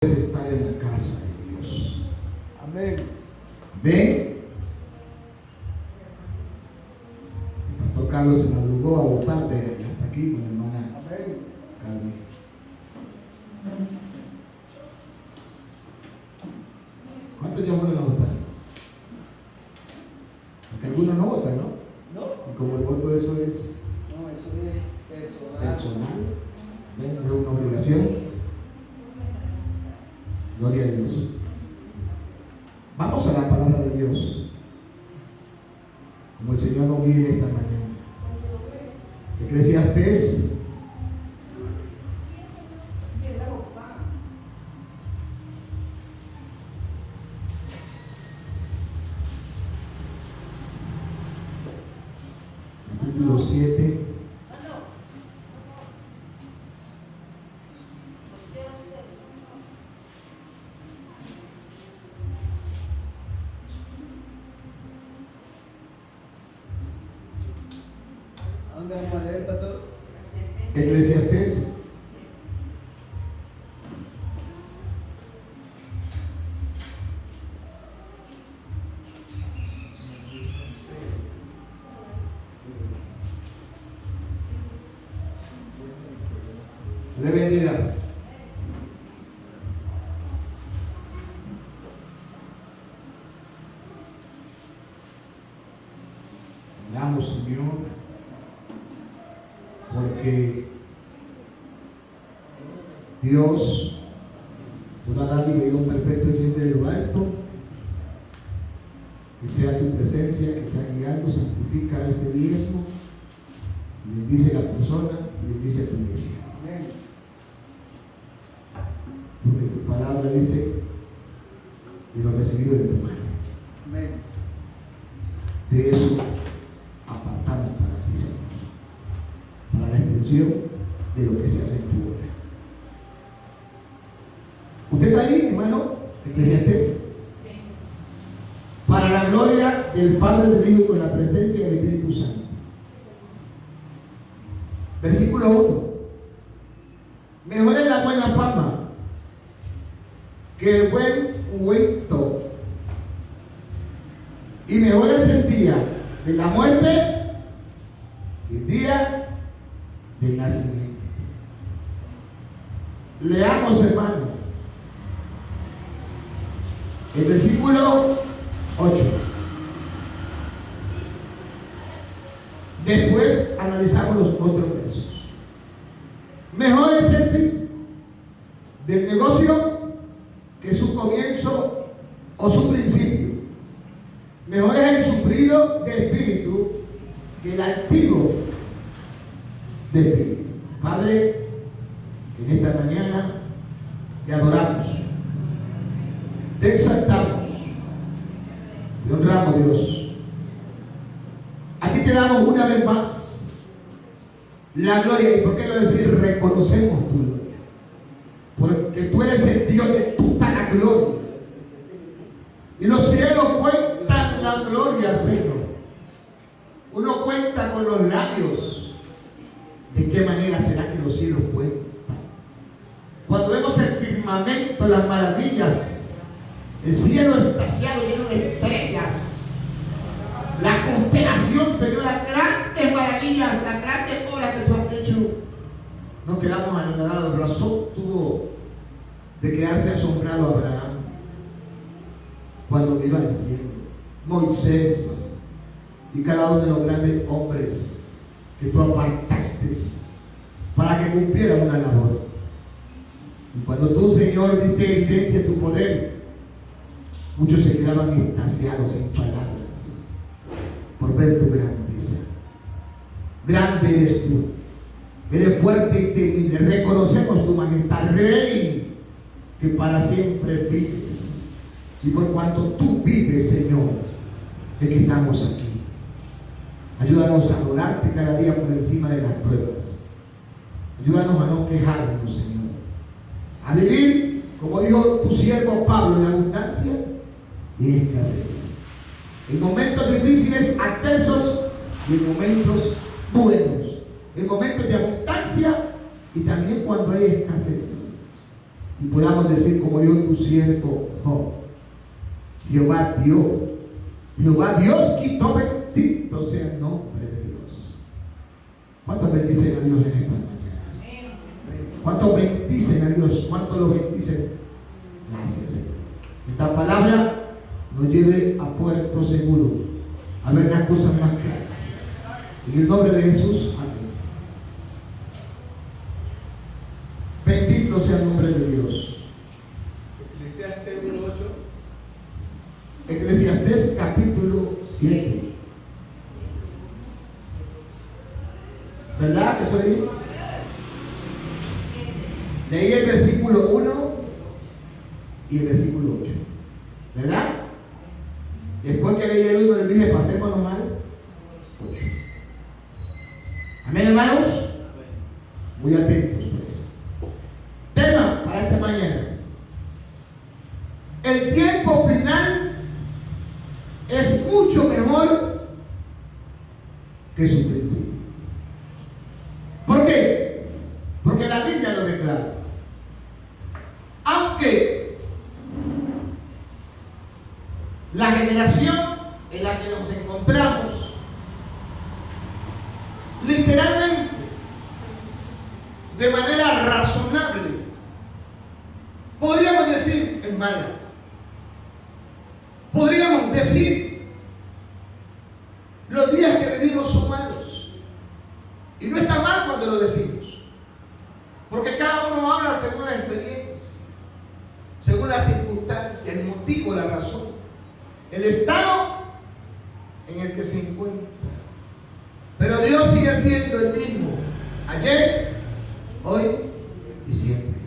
estar en la casa de Dios. Amén. ¿Ven? El pastor Carlos se madrugó a votar, vean, hasta aquí con la hermana Carmen. ¿Cuántos ya fueron a votar? Porque algunos no votan, ¿no? No. Y como el voto eso es No, eso es personal. personal, ¿ven? No es una obligación. Gloria a Dios. Vamos a la palabra de Dios, como el Señor nos guíe esta mañana. Eclesiastés capítulo 7. ¿Dónde vamos a leer, pastor? Eclesiastés le bendiga. Oramos, Señor, porque Dios, toda dádiva y don perfecto desciende de lo alto, que sea tu presencia, que sea guiando, santifica este diezmo, y bendice a la persona, y bendice a tu iglesia. Amén. Porque tu palabra dice de lo recibido de tu mano. Amén. De eso apartamos para ti, Señor, para la extensión de lo que se hace en tu obra. ¿Usted está ahí, hermano? Eclesiastés. Para la gloria del Padre, del Hijo, con la presencia del Espíritu Santo. Versículo 1. Mejor es la buena fama que el buen ungüento, y mejor es el día de la muerte que el día del nacimiento. Leamos, hermano, el versículo 8. Después analizamos los otros versos. Mejor es el fin del negocio que su comienzo o su principio. Mejor es el sufrido de espíritu que el altivo de espíritu. Padre, en esta mañana te adoramos, te exaltamos, te honramos, Dios. A ti te damos una vez más la gloria. ¿Y por qué no decir reconocemos tu gloria? Porque tú eres el Dios de toda la gloria. Y los cielos cuentan la gloria, Señor. Uno cuenta con los labios. ¿De qué manera será que los cielos cuentan? Cuando vemos el firmamento, las maravillas, el cielo espaciado lleno de estrellas, la constelación, Señor, las grandes maravillas, las grandes obras que tú has hecho, nos quedamos anonadados. Razón tuvo de quedarse asombrado Abraham cuando miró al cielo, Moisés y cada uno de los grandes hombres que tú apartaste para que cumplieran una labor. Y cuando tú, Señor, diste evidencia de tu poder, muchos se quedaban extasiados en palabras por ver tu grandeza. Grande eres tú, eres fuerte y temible. Reconocemos tu majestad, Rey, que para siempre vives. Y por cuanto tú vives, Señor, es que estamos aquí. Ayúdanos a adorarte cada día por encima de las pruebas. Ayúdanos a no quejarnos, Señor, a vivir, como dijo tu siervo Pablo, en abundancia y escasez. En momentos difíciles, adversos, y en momentos buenos. En momentos de abundancia y también cuando hay escasez. y podamos decir como dijo tu siervo Job: Jehová dio, Jehová Dios quitó, bendito sea el nombre de Dios. ¿Cuántos bendicen a Dios en esta mañana? ¿Cuántos bendicen a Dios? ¿Cuántos lo bendicen? Gracias, Señor. Esta palabra nos lleve a puerto seguro, a ver las cosas más claras. En el nombre de Jesús, amén. Bendito sea el nombre de Dios. Eclesiastés 1:8. Eclesiastés capítulo 7. ¿Verdad que eso dijo? Leí el versículo 1 y el versículo 8. ¿Verdad? Después que leí el 1 les dije: pasémonos al 8. Amén, hermanos. Muy atentos por eso. Tema para esta mañana: el tiempo final es mucho mejor que su principio. ¿Por qué? Porque la Biblia lo declara. Aunque la generación en la que nos encontramos literalmente, de manera razonable, podríamos decir es mala. Podríamos decir los días que vivimos son malos. Y no está mal cuando lo decimos, porque cada uno habla según la experiencia, según las circunstancias, el motivo, la razón, el estado en el que se encuentra. Pero Dios sigue siendo el mismo ayer, hoy y siempre.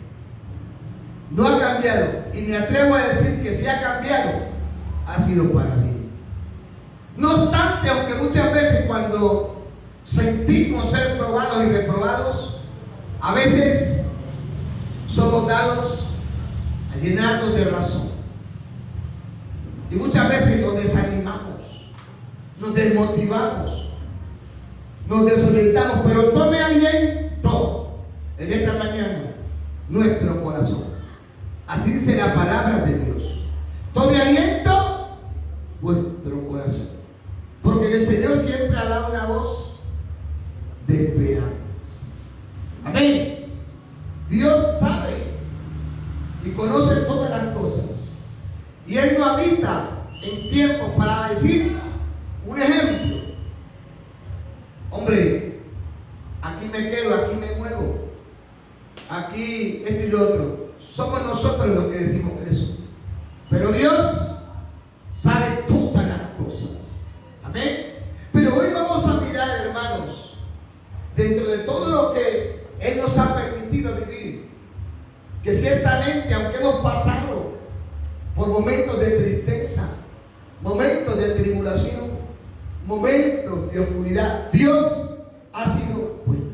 No ha cambiado, y me atrevo a decir que si ha cambiado, ha sido para mí. No obstante, aunque muchas veces cuando sentimos ser probados y reprobados, a veces somos dados a llenarnos de razón. Y muchas veces nos desanimamos, nos desmotivamos, nos desorientamos, pero tome aliento en esta mañana nuestro corazón. Así dice la palabra de Dios. Tome aliento vuestro corazón, porque el Señor siempre ha dado una voz de esperanza. Amén. Dios sabe y conoce todas las cosas, y Él no habita en tiempos para decir un ejemplo: hombre, aquí me quedo, aquí me muevo, aquí esto y lo otro. Somos nosotros los que decimos eso, pero Dios sabe todas las cosas. Amén. Pero hoy vamos a mirar, hermanos, dentro de todo lo que Él nos ha permitido vivir, que ciertamente, aunque hemos pasado por momentos de tristeza, momentos de tribulación, momentos de oscuridad, Dios ha sido bueno.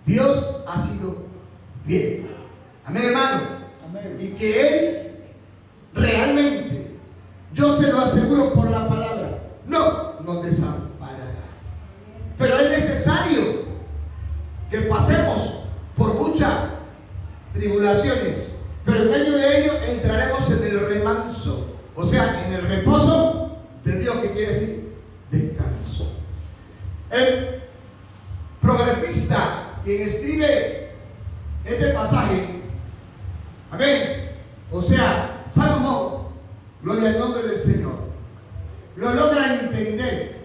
Dios ha sido bien. Amén, hermanos. Amén. Y que Él realmente, yo se lo aseguro por la palabra, no nos desamparará. Pero es necesario que pasemos por muchas tribulaciones, pero en medio de ello entraremos en el remanso, o sea, en el reposo de Dios, que quiere decir descanso. El proverbista, quien escribe este pasaje, amén, o sea, Salomón, gloria al nombre del Señor, lo logra entender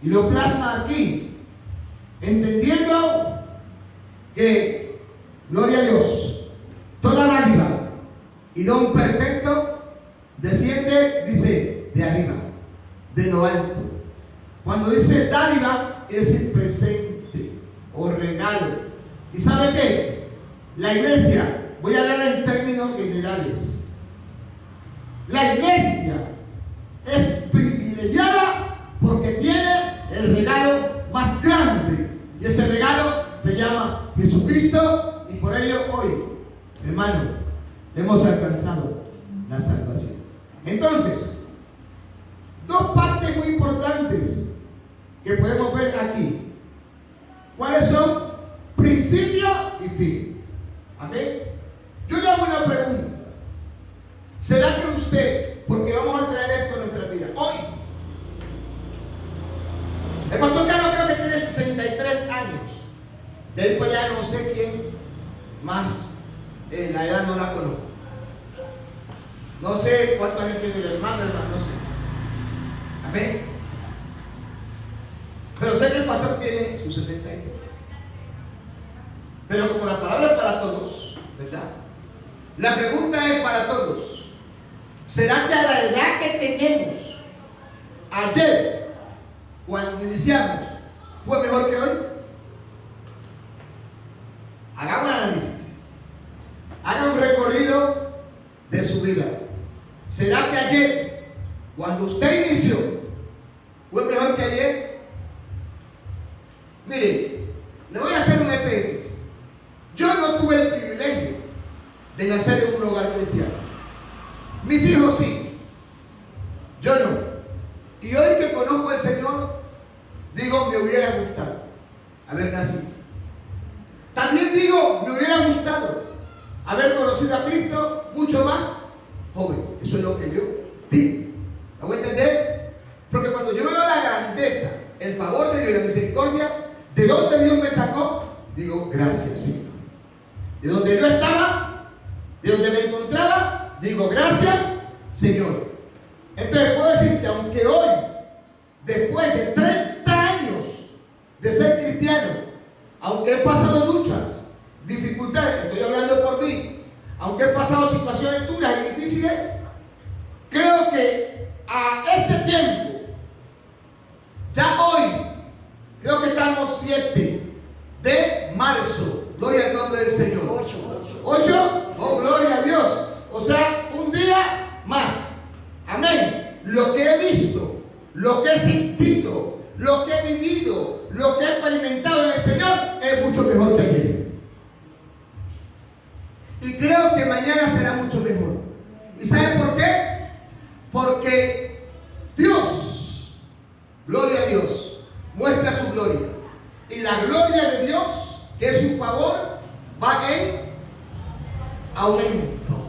y lo plasma aquí, entendiendo que, gloria a Dios, toda dádiva y don perfecto desciende, dice, de arriba, de lo alto. Cuando dice dádiva, quiere decir presente o regalo. ¿Y sabe qué? La iglesia, voy a hablar en términos generales, la iglesia es privilegiada porque tiene el regalo más grande, y ese regalo se llama Jesucristo, y por ello hoy, hermano, hemos alcanzado la salvación. Entonces, dos partes muy importantes que podemos ver aquí. ¿Cuáles son? Principio y fin. Amén. Yo ya No sé cuánta gente tiene el hermano, no sé. Amén. Pero sé que el pastor tiene sus 62. Pero como la palabra es para todos, ¿verdad? La pregunta es para todos. ¿Será que a la edad que tenemos ayer, cuando iniciamos, fue mejor que hoy? Hagamos un análisis. Haga un recorrido de su vida. ¿Será que ayer, cuando usted inició, fue mejor que ayer? Mire, le voy a hacer un ejercicio. Yo no tuve el privilegio de nacer en un hogar cristiano. Mis hijos sí. Yo no. Y hoy que conozco al Señor, digo, me hubiera gustado haber nacido. También digo, me hubiera gustado haber conocido a Cristo mucho más joven. Eso es lo que yo digo. ¿Me voy a entender? Porque cuando yo veo la grandeza, el favor de Dios y la misericordia, de dónde Dios me sacó, digo, gracias, Señor. De donde yo estaba, de donde me encontraba, digo, gracias, Señor. Entonces puedo decir que aunque hoy, después de 30 años de ser cristiano, aunque he pasado luchas, dificultades, estoy hablando por mí, aunque he pasado situaciones duras y difíciles, creo que a este tiempo, ya hoy, creo que estamos 7 de marzo, gloria al nombre del Señor. 8, oh gloria a Dios, o sea, un día más, amén. Lo que he visto, lo que he sentido, lo que he vivido, lo que he experimentado en el Señor es mucho mejor que ayer. Y creo que mañana será mucho mejor. ¿Y saben por qué? Porque Dios, gloria a Dios, muestra su gloria. Y la gloria de Dios, que es su favor, va en aumento.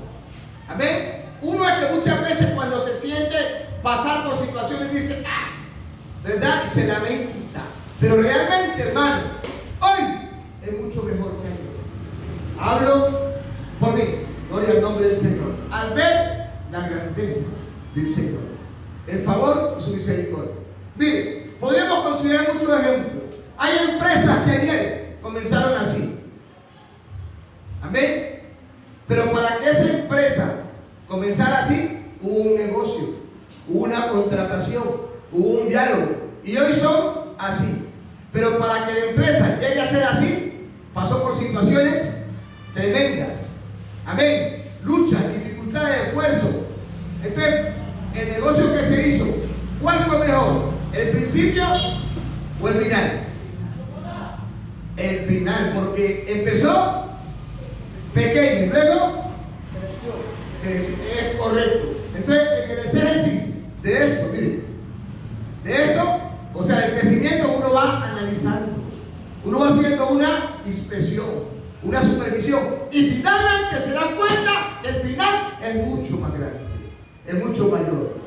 Amén. Uno es que muchas veces cuando se siente pasar por situaciones dice, ¿verdad? Y se lamenta. Pero realmente, hermano, hoy es mucho mejor que ayer. Hablo por mí, gloria al nombre del Señor. Al ver la grandeza del Señor, el favor y su misericordia. Mire, podríamos considerar muchos ejemplos. Hay empresas que ayer comenzaron así. Amén. Pero para que esa empresa comenzara así, hubo un negocio, hubo una contratación, hubo un diálogo. Y hoy son así. Pero para que la empresa llegue a ser así, pasó por situaciones tremendas. Amén. Luchas, dificultades, esfuerzo. Entonces, el negocio que se hizo, ¿cuál fue mejor? ¿El principio o el final? El final, porque empezó pequeño y luego creció. Es correcto. Entonces, en el exégesis de esto, miren, de esto, o sea, el crecimiento uno va analizando, uno va haciendo una inspección, una supervisión, y finalmente se da cuenta que el final es mucho más grande, es mucho mayor.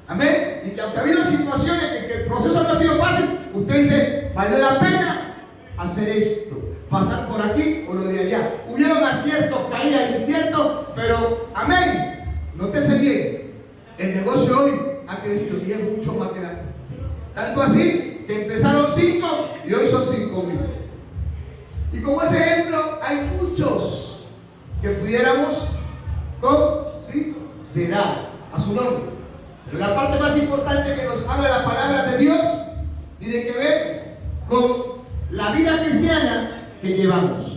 Amén. Y que aunque ha habido situaciones en que el proceso no ha sido fácil, usted dice, vale la pena hacer esto, pasar por aquí o lo de allá. Hubieron aciertos, caídas, inciertos, pero amén. Nótese bien, el negocio hoy ha crecido y es mucho más grande. Tanto así que empezaron 5 y hoy son 5,000. Y como ese ejemplo hay muchos que pudiéramos considerar a su nombre. Pero la parte más importante que nos habla la palabra de Dios tiene que ver con la vida cristiana que llevamos.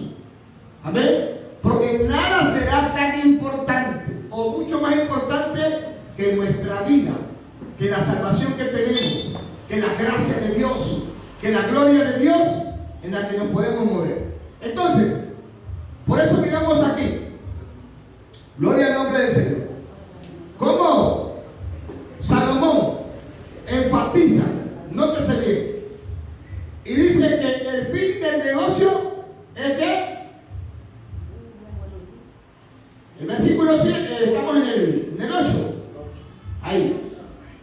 Amén. Porque nada será tan importante o mucho más importante que nuestra vida, que la salvación que tenemos, que la gracia de Dios, que la gloria de Dios en la que nos podemos mover. Entonces, por eso miramos aquí, gloria al nombre del Señor, cómo Salomón enfatiza, nótese bien, y dice que el fin del negocio es que el versículo 7, estamos en el 8, ahí,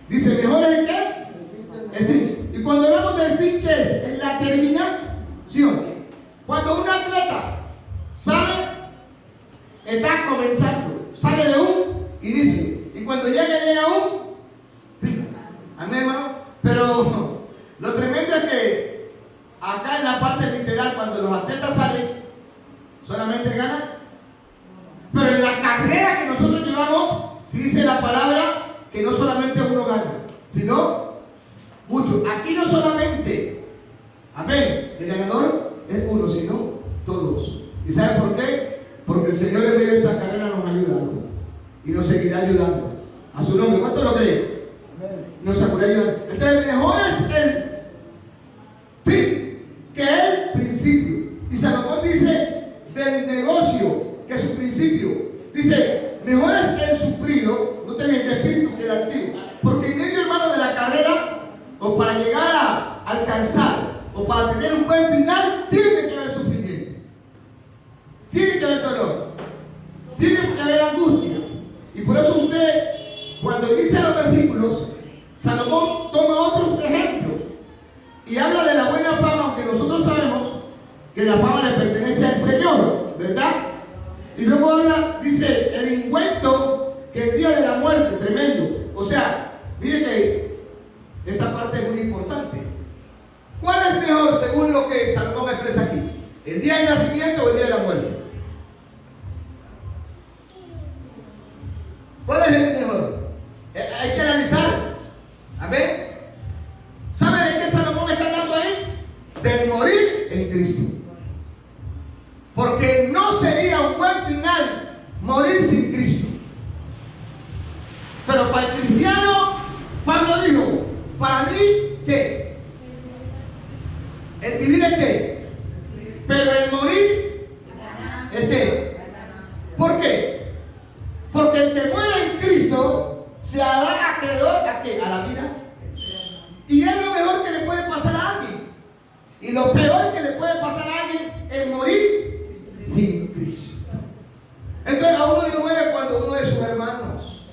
dice, mejor es el que el fin. Y cuando hablamos del fin, ¿qué es? Es la terminación. Cuando un atleta sale, está comenzando, sale de un inicio. y nos seguirá ayudando. A su nombre, ¿cuánto lo creen? Amén. Nos seguirá ayudando. Entonces, mejor es el fin que el principio. Y Salomón dice del negocio que su principio. Dice, mejor es el sufrido, no tenés el espíritu, que el activo. Porque en medio, hermano, de la carrera, o para llegar a alcanzar, o para tener un buen final, tiene que haber sufrimiento. Tiene que haber dolor. Tiene que haber angustia. Y por eso usted, cuando dice los versículos, Salomón toma otros ejemplos y habla de la buena fama, aunque nosotros sabemos que la fama le pertenece al Señor, ¿verdad? Y luego habla, dice, el ungüento, que el día de la muerte, tremendo. O sea, mire que esta parte es muy importante. ¿Cuál es mejor según lo que Salomón expresa aquí? ¿El día del nacimiento o el día de la muerte? ¿Cuál es el mejor? Hay que analizar. Amén. ¿Sabe de qué Salomón está hablando ahí? Del morir en Cristo. Porque no sería un buen final morir sin Cristo. Pero para el cristiano, Pablo dijo, para mí, ¿qué? ¿El vivir es qué? Pero el morir es qué. ¿Por qué? Porque el que muere en Cristo se hará acreedor ¿a qué? A la vida. Y es lo mejor que le puede pasar a alguien. Y lo peor que le puede pasar a alguien es morir sin Cristo. Entonces a uno le duele cuando uno de sus hermanos,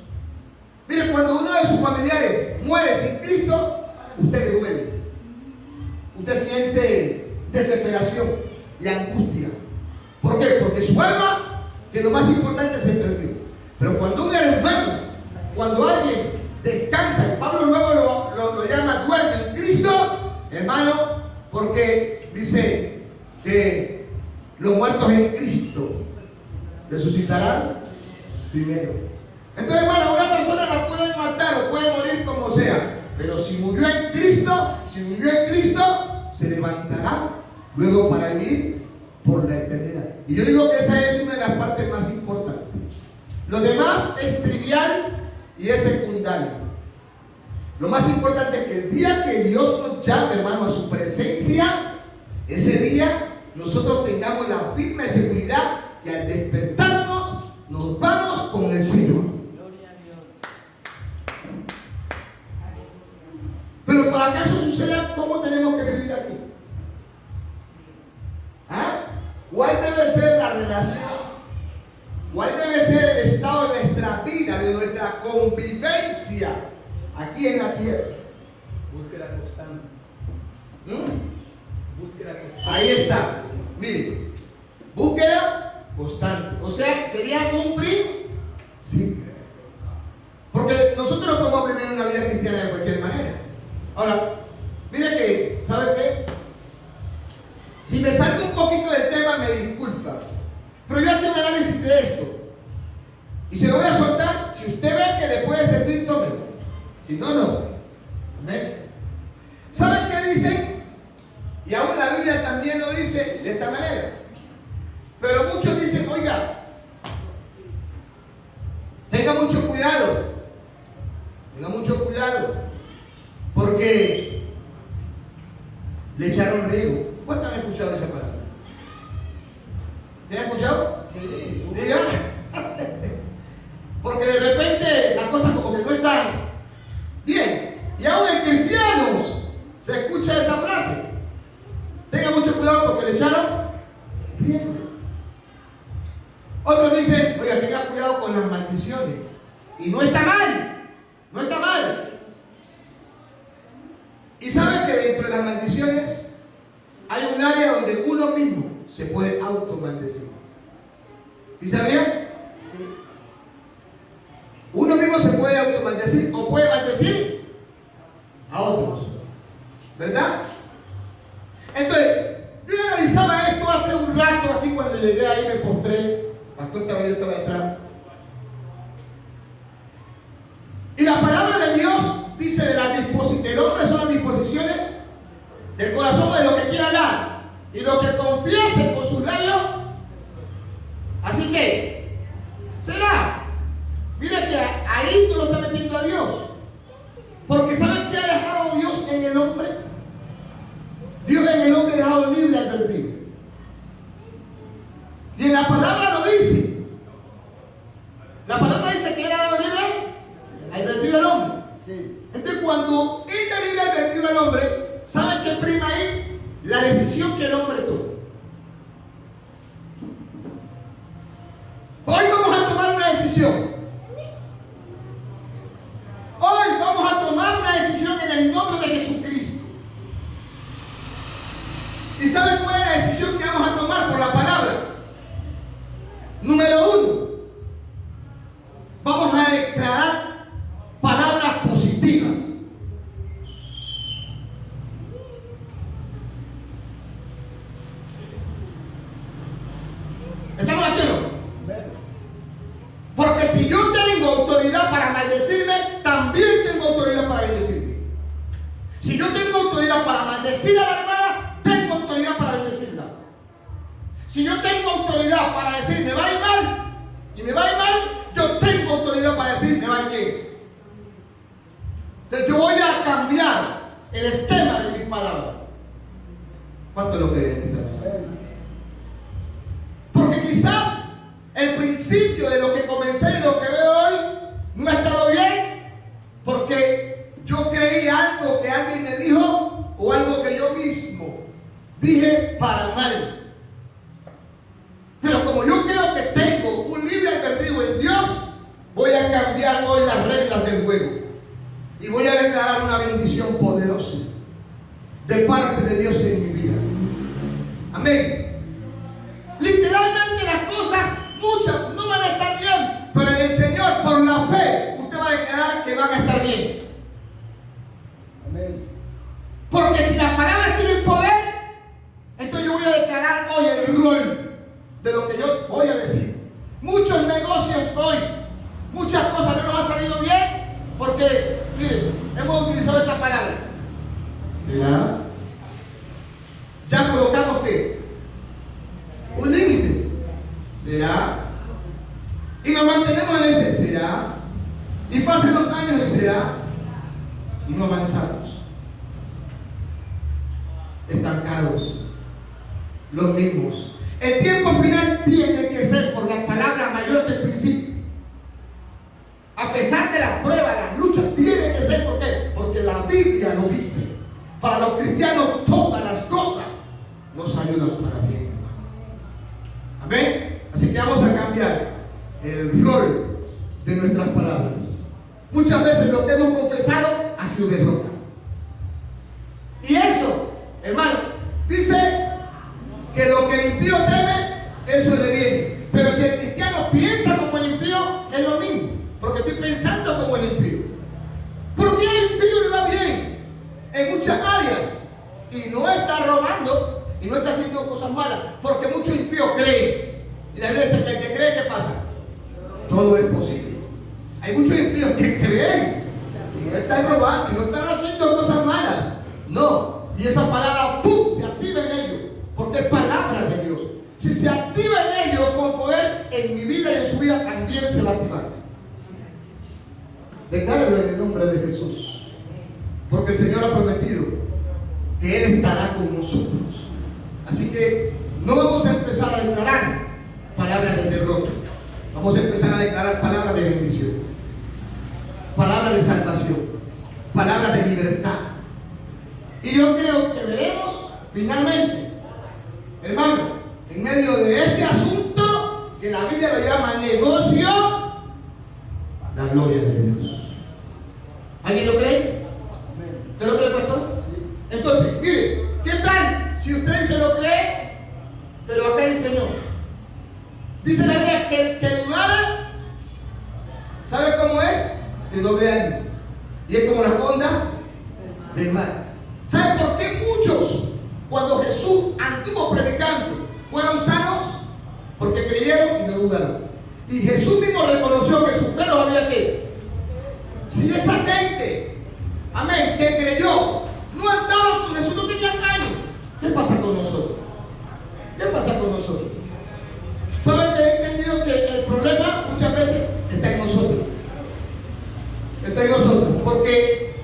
mire, cuando uno de sus familiares muere sin Cristo, usted le duele. Usted siente desesperación y angustia. ¿Por qué? Porque su alma, que lo más importante, se perdió. Pero cuando un hermano, cuando alguien descansa, y Pablo luego lo llama duerme en Cristo, hermano, porque dice que los muertos en Cristo resucitarán primero. Entonces, hermano, una persona la puede matar o puede morir como sea, pero si murió en Cristo, se levantará luego para vivir por la eternidad. Y yo digo que esa es una de las partes más importantes. Lo demás es trivial y es secundario. Lo más importante es que el día que Dios nos llame, hermano, a su presencia, ese día nosotros tengamos la firme seguridad que al despertarnos nos vamos con el Señor. Pero para que eso suceda, ¿cómo tenemos que vivir aquí? ¿Ah? ¿Cuál debe ser la relación? ¿Cuál debe ser el estado de nuestra vida, de nuestra convivencia aquí en la tierra? Búsqueda constante. Búsqueda constante. Ahí está. Mire, búsqueda constante. O sea, sería un principio. Porque nosotros no podemos vivir una vida cristiana de cualquier manera. Ahora, mire que, ¿sabe qué? Si me salgo un poquito del tema, me disculpa. Pero yo hago un análisis de esto. Y se lo voy a soltar. Si usted ve que le puede servir, tómelo. Si no, no. Amén. ¿Saben qué dicen? Y aún la Biblia también lo dice de esta manera. Pero muchos dicen, oiga, tenga mucho cuidado. Tenga mucho cuidado. Porque le echaron riego. ¿Cuántos han escuchado esa palabra? ¿Se han escuchado? Sí. Diga. Porque de repente las cosas como que no están bien. Y aún en cristianos se escucha esa frase. Tenga mucho cuidado porque le echaron riego. Otros dicen, oiga, tenga cuidado con las maldiciones. Y no está mal. No está mal. Y saben que dentro de las maldiciones hay un área donde uno mismo se puede automaldecir. ¿Sí sabían? Uno mismo se puede automaldecir o puede maldecir a otros. ¿Verdad? Entonces, yo analizaba esto hace un rato aquí cuando llegué ahí, me postré. Pastor Caballero estaba atrás. Y la palabra de Dios dice de las disposiciones, el hombre son las disposiciones del corazón de lo que quiere hablar y lo que confiese con sus labios. Así que, será. Mire cuando es de libre albedrío del hombre, ¿saben qué prima ahí? La decisión que el hombre toma. Hoy vamos a tomar una decisión. Hoy vamos a tomar una decisión en el nombre de Jesucristo. ¿Y saben cuál es la decisión que vamos a tomar por la palabra? Número 1. Vamos a declarar palabras positivas. ¿Estamos aquí o no? Amén. Porque si yo tengo autoridad para maldecirme, también tengo autoridad para bendecirme. Si yo tengo autoridad para maldecir a la hermana, tengo autoridad para bendecirla. Si yo tengo autoridad para decir me va a ir mal y me va a ir mal, yo tengo autoridad para decir me va a ir bien. Entonces yo voy a cambiar el esquema de mis palabras. ¿Cuánto lo creen en esta mañana? Amén. Porque quizás el principio de lo que comencé y lo que veo hoy no ha estado bien, porque yo creí algo que alguien me dijo o algo que yo mismo dije para mal. Pero como yo creo que tengo un libre albedrío en Dios, voy a cambiar hoy las reglas del juego y voy a declarar una bendición poderosa de parte de Dios en mi vida. Amén. Literalmente las cosas, muchas, no van a estar bien, pero en el Señor, por la fe, usted va a declarar que van a estar bien. Amén. Porque si las palabras tienen poder, entonces yo voy a declarar hoy el rol de lo que yo voy a decir. Muchos negocios hoy, muchas cosas no nos han salido bien, porque, miren, hemos utilizado esta palabra. ¿Será? Ya colocamos ¿qué? Un límite. ¿Será? Y nos mantenemos en ese. ¿Será? Y pasan los años y será. Y no avanzamos. Estancados. Los mismos. El tiempo final tiene que ser por la palabra mayor del principio. A pesar de las pruebas, las luchas, tiene que ser. ¿Por qué? Porque la Biblia lo dice. Para los cristianos todas las cosas nos ayudan para bien. Amén. Así que vamos a cambiar el rol de nuestras palabras. Muchas veces lo que hemos confesado ha sido derrota. Y eso, hermano, dice que lo que el impío teme, eso le viene. Pero si el cristiano piensa como el impío, es lo mismo. Porque estoy pensando como el impío. ¿Por qué al impío le va bien en muchas áreas? Y no está robando y no está haciendo cosas malas, porque muchos impíos creen. Y la Biblia dice que el que cree, ¿qué pasa? Todo es posible. Hay muchos impíos que creen y no están robando y no están haciendo cosas malas. No. Y esa palabra, ¡pum!, se activa en ellos, porque es palabra de Dios. Si se activa en ellos con poder, en mi vida y en su vida también se va a activar. Decláralo en el nombre de Jesús, porque el Señor ha prometido que Él estará con nosotros. Así que no vamos a empezar a declarar palabras de derrota. Vamos a empezar a declarar palabras de bendición, palabras de salvación, palabras de libertad. Y yo creo que veremos finalmente, hermano, en medio de este asunto que la Biblia lo llama negocio, la gloria de Dios. ¿Alguien lo cree? ¿Usted lo cree, pastor? Entonces, mire, ¿qué tal si usted se lo cree, pero acá dice no? Dice la Biblia que el que dudara, ¿sabe cómo es? De doble ánimo. Y es como las ondas del mar. ¿Sabe por qué muchos, cuando Jesús anduvo predicando, fueron sanos? Porque creyeron y no dudaron. Y Jesús mismo reconoció que sus pelos había que. Si esa gente, amén, que creyó, no andaban con Jesús, no tenían años, ¿qué pasa con nosotros? ¿Qué pasa con nosotros? ¿Saben que he entendido que el problema muchas veces está en nosotros? Está en nosotros, porque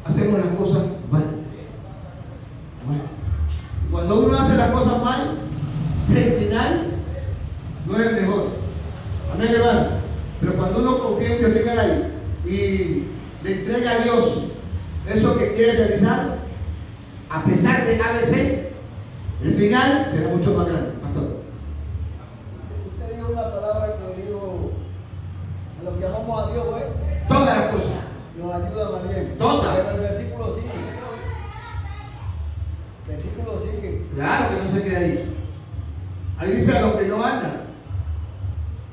hacemos las cosas mal. Cuando uno hace las cosas mal, el final no es el mejor. Amén, hermano. Pero cuando uno confía en Dios, tenga ahí. le entrega a Dios eso que quiere realizar, a pesar de ABC, el final será mucho más grande, pastor. Usted dijo una palabra que dijo, a los que amamos a Dios, Todas las cosas. nos ayudan a bien. Todas. Pero el versículo sigue. El versículo sigue. Claro que no se queda ahí. Ahí dice a los que no andan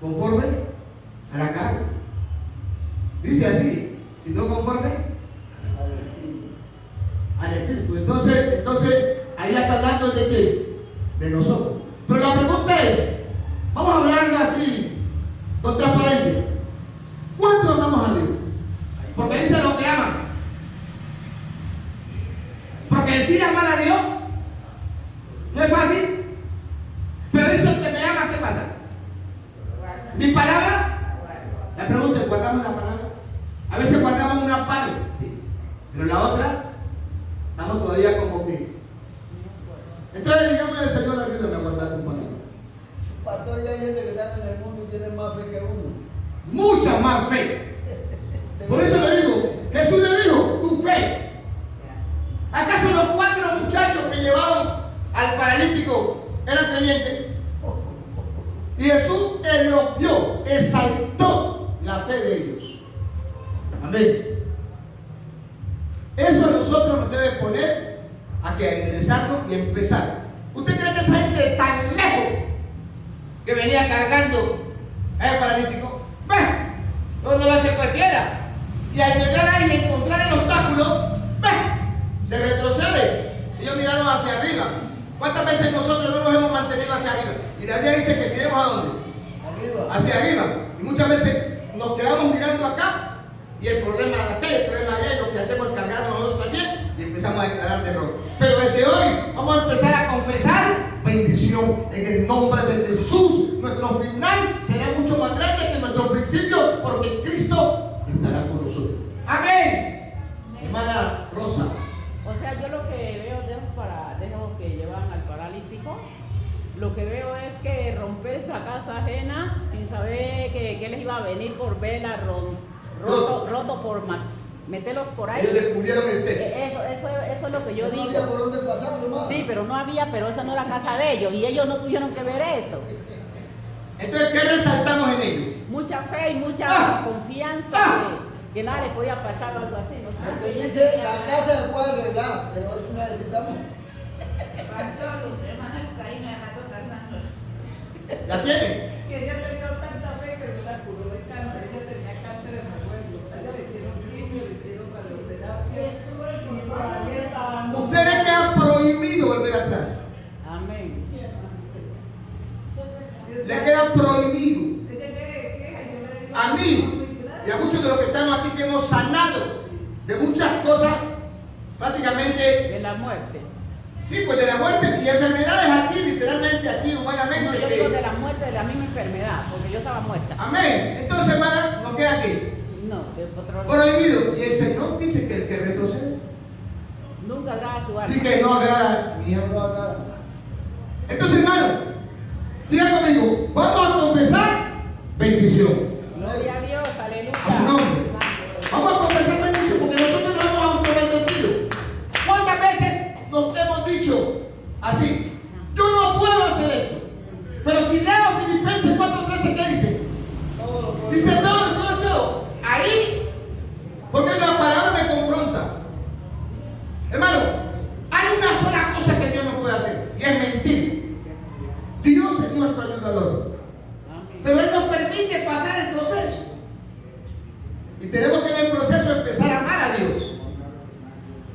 conforme a la carne. Dice así, sino conforme al Espíritu. Entonces, ahí ya está hablando de qué? De nosotros. Pero la pregunta es, vamos a hablar así, con transparencia. ¿Cuánto amamos a Dios? Porque dice lo que aman. Porque decir amar a Dios no es fácil. Pero dice el que me ama, ¿qué pasa? Mi palabra. La pregunta es, ¿guardamos la palabra? A veces guardamos una parte, pero la otra estamos todavía como que. Entonces digamos al Señor, ayúdame a guardar tu palabra. Pastor, ya hay gente que está en el mundo y tiene más fe que uno. Mucha más fe. Por eso le digo, Jesús le dijo, tu fe. ¿Acaso los 4 muchachos que llevaron al paralítico eran creyentes? Y Jesús elogió, exaltó la fe de ellos. Amén. Eso a nosotros nos debe poner a que enderezarlo y empezar. ¿Usted cree que esa gente de tan lejos que venía cargando al paralítico? Ve, no lo hace cualquiera. Y al llegar ahí y encontrar el obstáculo, ve, se retrocede. Ellos miraron hacia arriba. ¿Cuántas veces nosotros no nos hemos mantenido hacia arriba? Y la Biblia dice que miremos a dónde? Arriba. Hacia arriba. Y muchas veces nos quedamos mirando acá. Y el problema de acá, el problema de allá, lo que hacemos es cargar nosotros también y empezamos a declarar terror. Pero desde hoy vamos a empezar a confesar bendición en el nombre de Jesús. Nuestro final será mucho más grande que nuestro principio, porque Cristo estará con nosotros. Amén. Hermana Rosa. O sea, yo lo que veo de esos que llevan al paralítico, lo que veo es que romper esa casa ajena sin saber que les iba a venir por vela, roto por meterlos por ahí. Ellos descubrieron el techo. Eso es lo que yo No digo. había por dónde pasar, nomás. Sí, pero no había, pero esa no era casa de ellos y ellos no tuvieron que ver eso. Entonces, ¿qué resaltamos en ellos? Mucha fe y mucha confianza que nada les podía pasar o algo así. ¿No? Porque dice, la casa se puede arreglar, pero necesitamos. ¿La tiene? Que ella le dio tanta fe que no la curó de cáncer. Ella tenía cáncer en los huesos. A ella le hicieron quimio, le hicieron radioterapia. Y todavía estaba. Ustedes quedan prohibido volver atrás. Amén. Le queda prohibido. Ella queja y yo le digo. A mí y a muchos de los que estamos aquí que hemos sanado de muchas cosas prácticamente. De la muerte. Sí, pues de la muerte y enfermedades aquí, literalmente aquí, No, humanamente. yo digo de la muerte de la misma enfermedad, porque yo estaba muerta. Amén. Entonces, hermana, nos queda aquí. No, de otro Prohibido. Y el Señor dice que el que retrocede nunca agrada su alma. y que no agrada mi No alma. haga. Entonces, hermano, diga conmigo, vamos a confesar bendición. Gloria a Dios, aleluya. A su nombre. Vamos a confesar bendición porque nosotros nos hemos autobendecido. ¿Cuántas veces nos hemos dicho así? Yo no puedo hacer esto. Pero si leo Filipenses 4:13, ¿qué dice? Todo lo puede. Dice todo. Ahí, porque la palabra me confronta. Hermano, hay una sola cosa que Dios no puede hacer y es mentir. Dios es nuestro ayudador. Amén. Pero Él nos permite pasar el proceso. Y tenemos que en el proceso empezar a amar a Dios.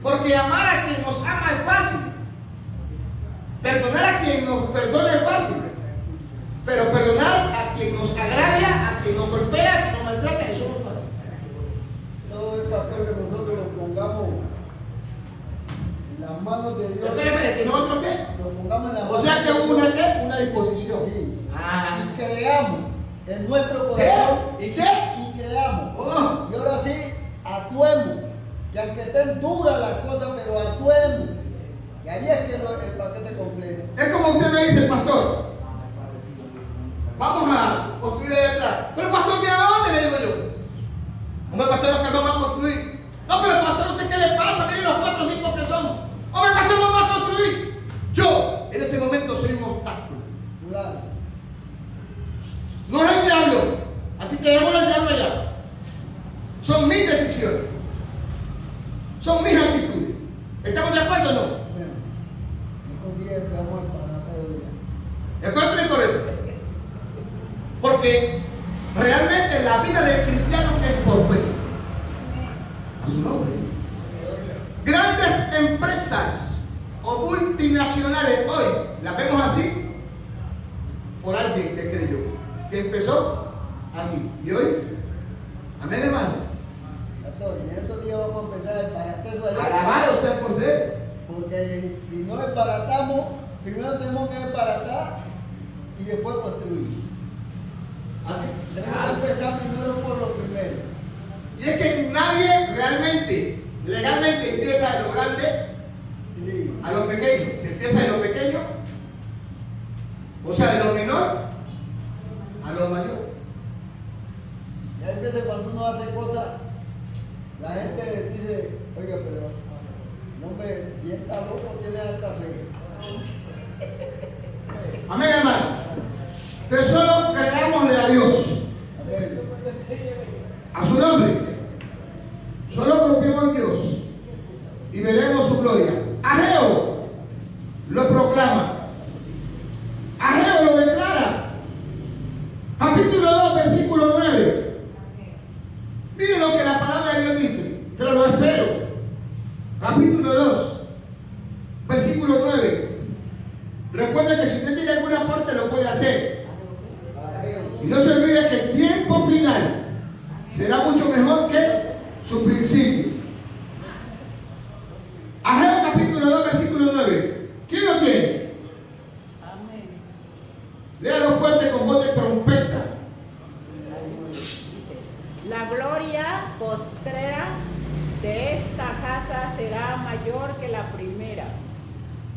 Porque amar a quien nos ama es fácil. Perdonar a quien nos perdona es fácil. Pero perdonar a quien nos agravia, a quien nos golpea, a quien nos maltrata, eso no es fácil. Todo es, pastor, que nosotros lo pongamos en las manos de Dios. Espera, ¿que nosotros qué? Lo pongamos en las O manos sea que de hubo Dios. una disposición. Sí. Ah. Y creamos en nuestro corazón. ¿Qué? ¿Y qué? Y creamos. Oh. Y ahora sí, actuemos. Que aunque estén duras las cosas, pero actuemos. Y ahí es que el paquete completo. Es como usted me dice, pastor, vamos a construir ahí atrás. Pero pastor, ¿de dónde? Le digo yo. Hombre, pastor, lo que vamos a construir dejémoslo al diablo allá. Son mis decisiones. Son mis actitudes. ¿Estamos de acuerdo o no? Bueno, estos días empezamos el parate de hoy. ¿De acuerdo o incorrecto? Porque realmente la vida del cristiano es por fe. A su nombre. Grandes empresas o multinacionales hoy las vemos así por alguien que creyó, que empezó así. Y hoy, amén, hermano. Pastor, y en estos días vamos a empezar el paratezo allá. Alabado sea el Cordero. Porque si no embaratamos, primero tenemos que embaratar y después construir. Así. Tenemos que empezar primero por lo primero. Y es que nadie realmente, legalmente empieza de lo grande Sí. a lo pequeño. Se empieza de lo pequeño, o sea, de lo menor a lo mayor. Y hay veces cuando uno hace cosas, la gente dice, oiga, pero el hombre bien está loco, tiene alta fe. Amén, hermano. Que solo creámosle a Dios, Amén. a su nombre. Solo confiemos en Dios y veremos su gloria. Ageo lo proclama. Ageo lo declara. Capítulo 2, versículo 9. Miren lo que la palabra de Dios dice, pero lo espero. Capítulo 2, versículo 9. Recuerda que si usted tiene algún aporte lo puede hacer. Y no se olvide que el tiempo final será mucho mejor que su principio. Ageo capítulo 2, versículo 9. ¿Quién lo tiene? Amén. Léalo fuerte con voz de trompeta. La gloria postrera de esta casa será mayor que la primera.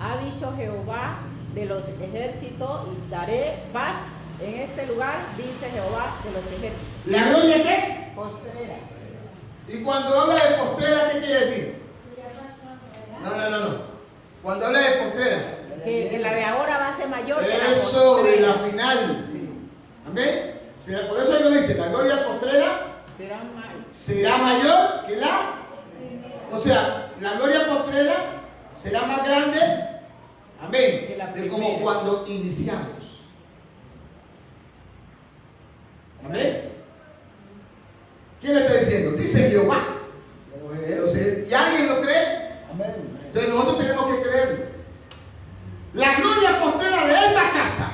Ha dicho Jehová de los ejércitos, y daré paz en este lugar, dice Jehová de los ejércitos. ¿La gloria qué? Postrera. Y cuando habla de postrera, ¿qué quiere decir? No. Cuando habla de postrera, Que la de ahora va a ser mayor que la eso de postrera. la final. Amén. Por eso él lo dice, la gloria postrera Será mal. será mayor que la. O sea, la gloria postrera será más grande. Amén. Que la De como primera. cuando iniciamos. Amén. ¿Quién lo está diciendo? Dice Jehová. ¿Y alguien lo cree? Amén. Entonces nosotros tenemos que creerlo. La gloria postrera de esta casa,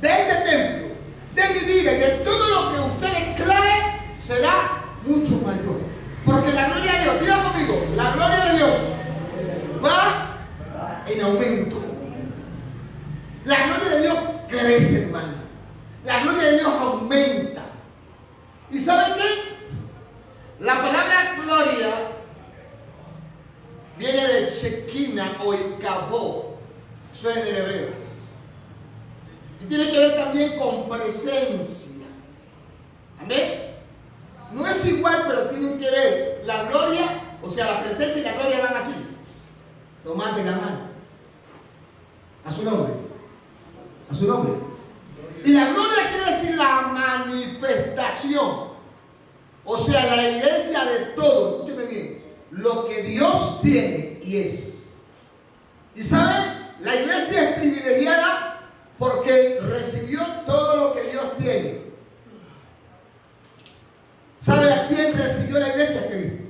de este templo, de mi vida y de todo lo que usted declare será mucho mayor. Porque la gloria de Dios, diga conmigo, la gloria de Dios va en aumento. La gloria de Dios crece, hermano. La gloria de Dios aumenta. ¿Y saben qué? La palabra gloria viene de Shekinah o Ikabod. Eso es en el hebreo. Y tiene que ver también con presencia. Amén. No es igual, pero tienen que ver. La gloria, o sea, la presencia y la gloria van así. Tomad de la mano. A su nombre. A su nombre. Y la gloria quiere decir la manifestación. O sea, la evidencia de todo. Escúcheme bien. Lo que Dios tiene y es. ¿Y saben? La iglesia es privilegiada porque recibió todo lo que Dios tiene. ¿Sabe a quién recibió la iglesia? A Cristo.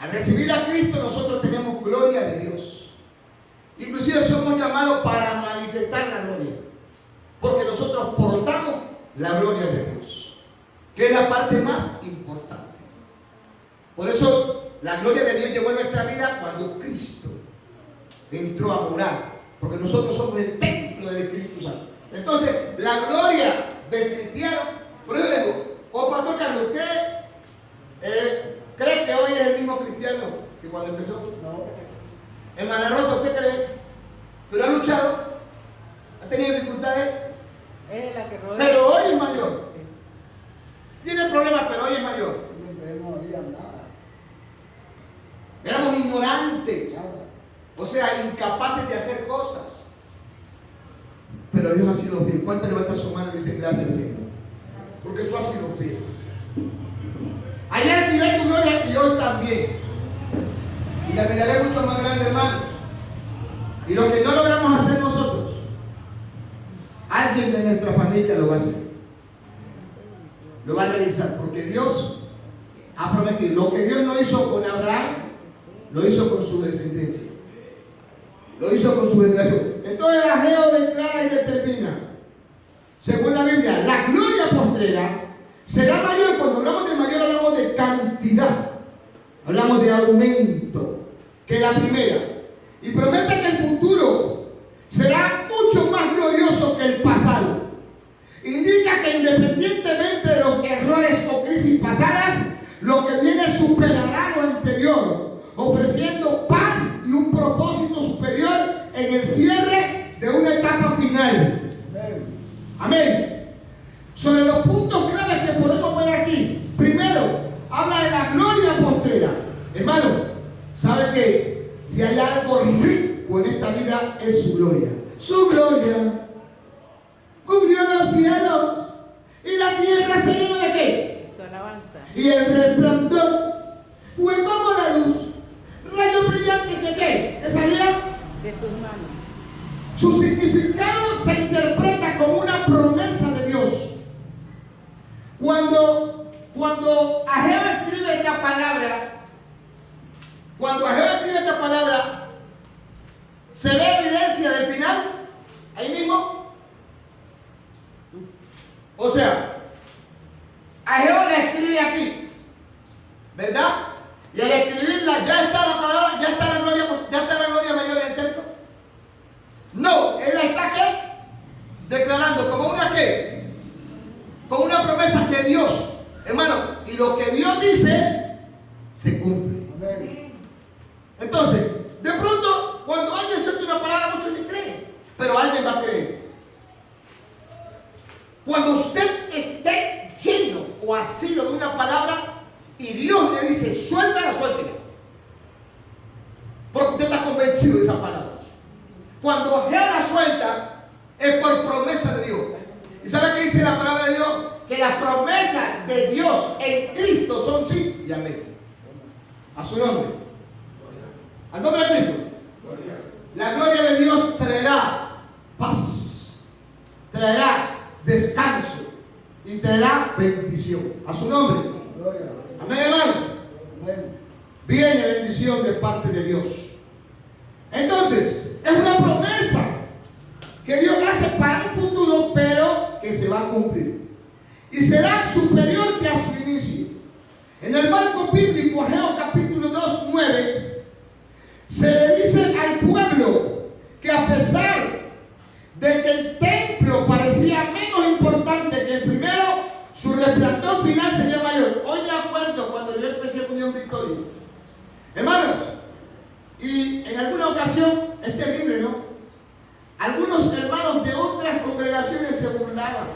Al recibir a Cristo nosotros tenemos gloria de Dios. Inclusive somos llamados para manifestar la gloria. Porque nosotros portamos la gloria de Dios. Que es la parte más importante. Por eso la gloria de Dios llegó a nuestra vida cuando Cristo entró a morar. Porque nosotros somos el templo del Espíritu Santo. Entonces, la gloria del cristiano, por eso le digo, pastor Carlos, ¿usted cree que hoy es el mismo cristiano que cuando empezó? No. Hermana Rosa, ¿usted cree? Pero ha luchado, ha tenido dificultades, Es la que rodea. pero hoy es mayor. Tiene problemas, pero hoy es mayor. No había nada. Éramos ignorantes, Nada. o sea, incapaces de hacer cosas. Pero Dios ha sido fiel. ¿Cuántos levantan su mano y dicen gracias, Señor? Porque tú has sido sido fiel. Ayer activé tu gloria y hoy también. Y la miraré mucho más grande, hermano. Y lo que no logramos hacer nosotros, alguien de nuestra familia lo va a hacer. Lo va a realizar, porque Dios ha prometido. Lo que Dios no hizo con Abraham, lo hizo con su descendencia. Lo hizo con su generación. Entonces Ageo declara y determina, según la Biblia, la gloria postrera será mayor. Cuando hablamos de mayor, hablamos de cantidad, hablamos de aumento, que la primera. Y promete que el futuro será mucho más glorioso que el pasado. Indica que independientemente de los errores o crisis pasadas, lo que viene superará lo anterior, ofreciendo paz y un propósito superior en el cierre de una etapa final. Amén. Sobre los puntos claves que podemos ver aquí, primero, habla de la gloria postrera. Hermano, ¿sabe que si hay algo rico en esta vida es su gloria? Su gloria cubrió los cielos y la tierra se llenó de ¿qué? Su alabanza. Y el resplandor fue como la luz, rayo brillante que ¿qué? Que salía De sus manos. Su significado se interpreta como una promesa de Dios. Cuando Ageo escribe esta palabra, ¿se ve evidencia del final? Ahí mismo. O sea, Ageo la escribe aquí, ¿verdad? Y al escribirla ya está la palabra, ya está la gloria mayor en el templo. No, él está ¿qué? Declarando como una ¿qué? Como una promesa que Dios, hermano, y lo que Dios dice se cumple. Amén. Entonces, de pronto, cuando alguien suelta una palabra, muchos le creen, pero alguien va a creer. Cuando usted esté lleno o asido de una palabra y Dios le dice, suéltala, suéltela, porque usted está convencido de esa palabra. Cuando Ageo la suelta, es por promesa de Dios. ¿Y sabe qué dice la palabra de Dios? Que las promesas de Dios en Cristo son sí y amén. A su nombre. Al nombre de Cristo. La gloria de Dios traerá paz, traerá descanso y traerá bendición. A su nombre. Gloria. Amén, hermano. Amén. Viene bendición de parte de Dios. Entonces, es una promesa que Dios hace para un futuro, pero que se va a cumplir. Y será superior que a su inicio. En el marco bíblico, Ageo capítulo 2, 9, se le dice al pueblo que a pesar de que el templo parecía menos importante que el primero, su resplandor final sería mayor. Hoy me acuerdo cuando yo empecé con Unión Victoria. Hermanos, y en alguna ocasión, es terrible, ¿no? Algunos hermanos de otras congregaciones se burlaban.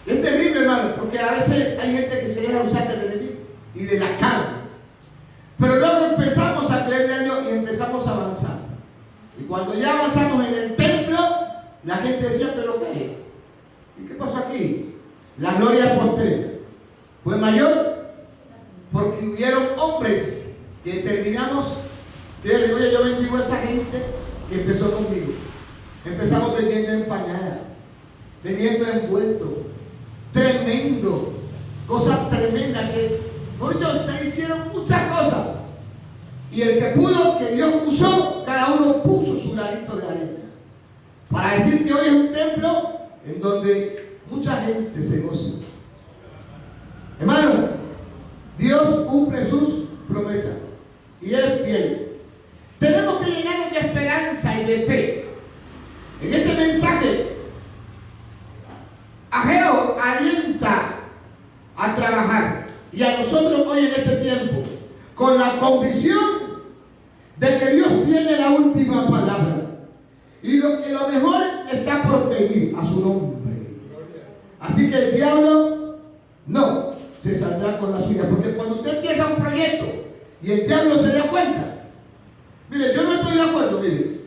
Es terrible, hermano, porque a veces hay gente que se deja usar del enemigo y de la carne. Pero luego empezamos a creerle a Dios y empezamos a avanzar. Y cuando ya avanzamos en el templo, la gente decía, ¿pero qué? ¿Y qué pasó aquí? La gloria postrera fue mayor porque hubieron hombres que terminamos de oye, yo bendigo a esa gente que empezó conmigo. Empezamos vendiendo empanadas, vendiendo envueltos, tremendo, cosas tremendas que, muchos se hicieron muchas cosas. Y el que pudo, que Dios usó, cada uno puso su granito de arena. Para decir que hoy es un templo en donde mucha gente se goza. Hermano, Dios cumple sus promesas y es fiel. Tenemos que llenarnos de esperanza y de fe. En este mensaje, Ageo alienta a trabajar y a nosotros hoy en este tiempo con la convicción de que Dios tiene la última palabra y lo mejor está por venir a su nombre. Así que el diablo no se saldrá con la suya, porque cuando usted empieza un proyecto y el diablo se da cuenta, mire, yo no estoy de acuerdo, mire,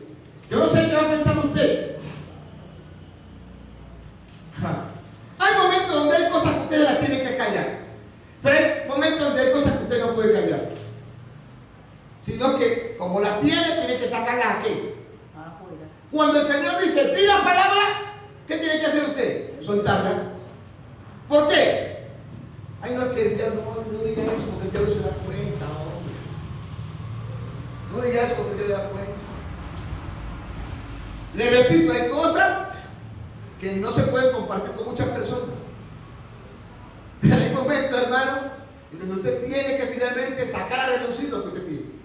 yo no sé qué va a pensar usted. Hay momentos donde hay cosas que usted cuando el Señor dice, di la palabra, ¿qué tiene que hacer usted? Soltarla. ¿Por qué? Ay, no, es que el diablo no diga eso porque el diablo se da cuenta, hombre. No diga eso porque el diablo se da cuenta. Le repito, hay cosas que no se pueden compartir con muchas personas. Hay momentos, hermano, en donde usted tiene que finalmente sacar a relucir lo que usted tiene.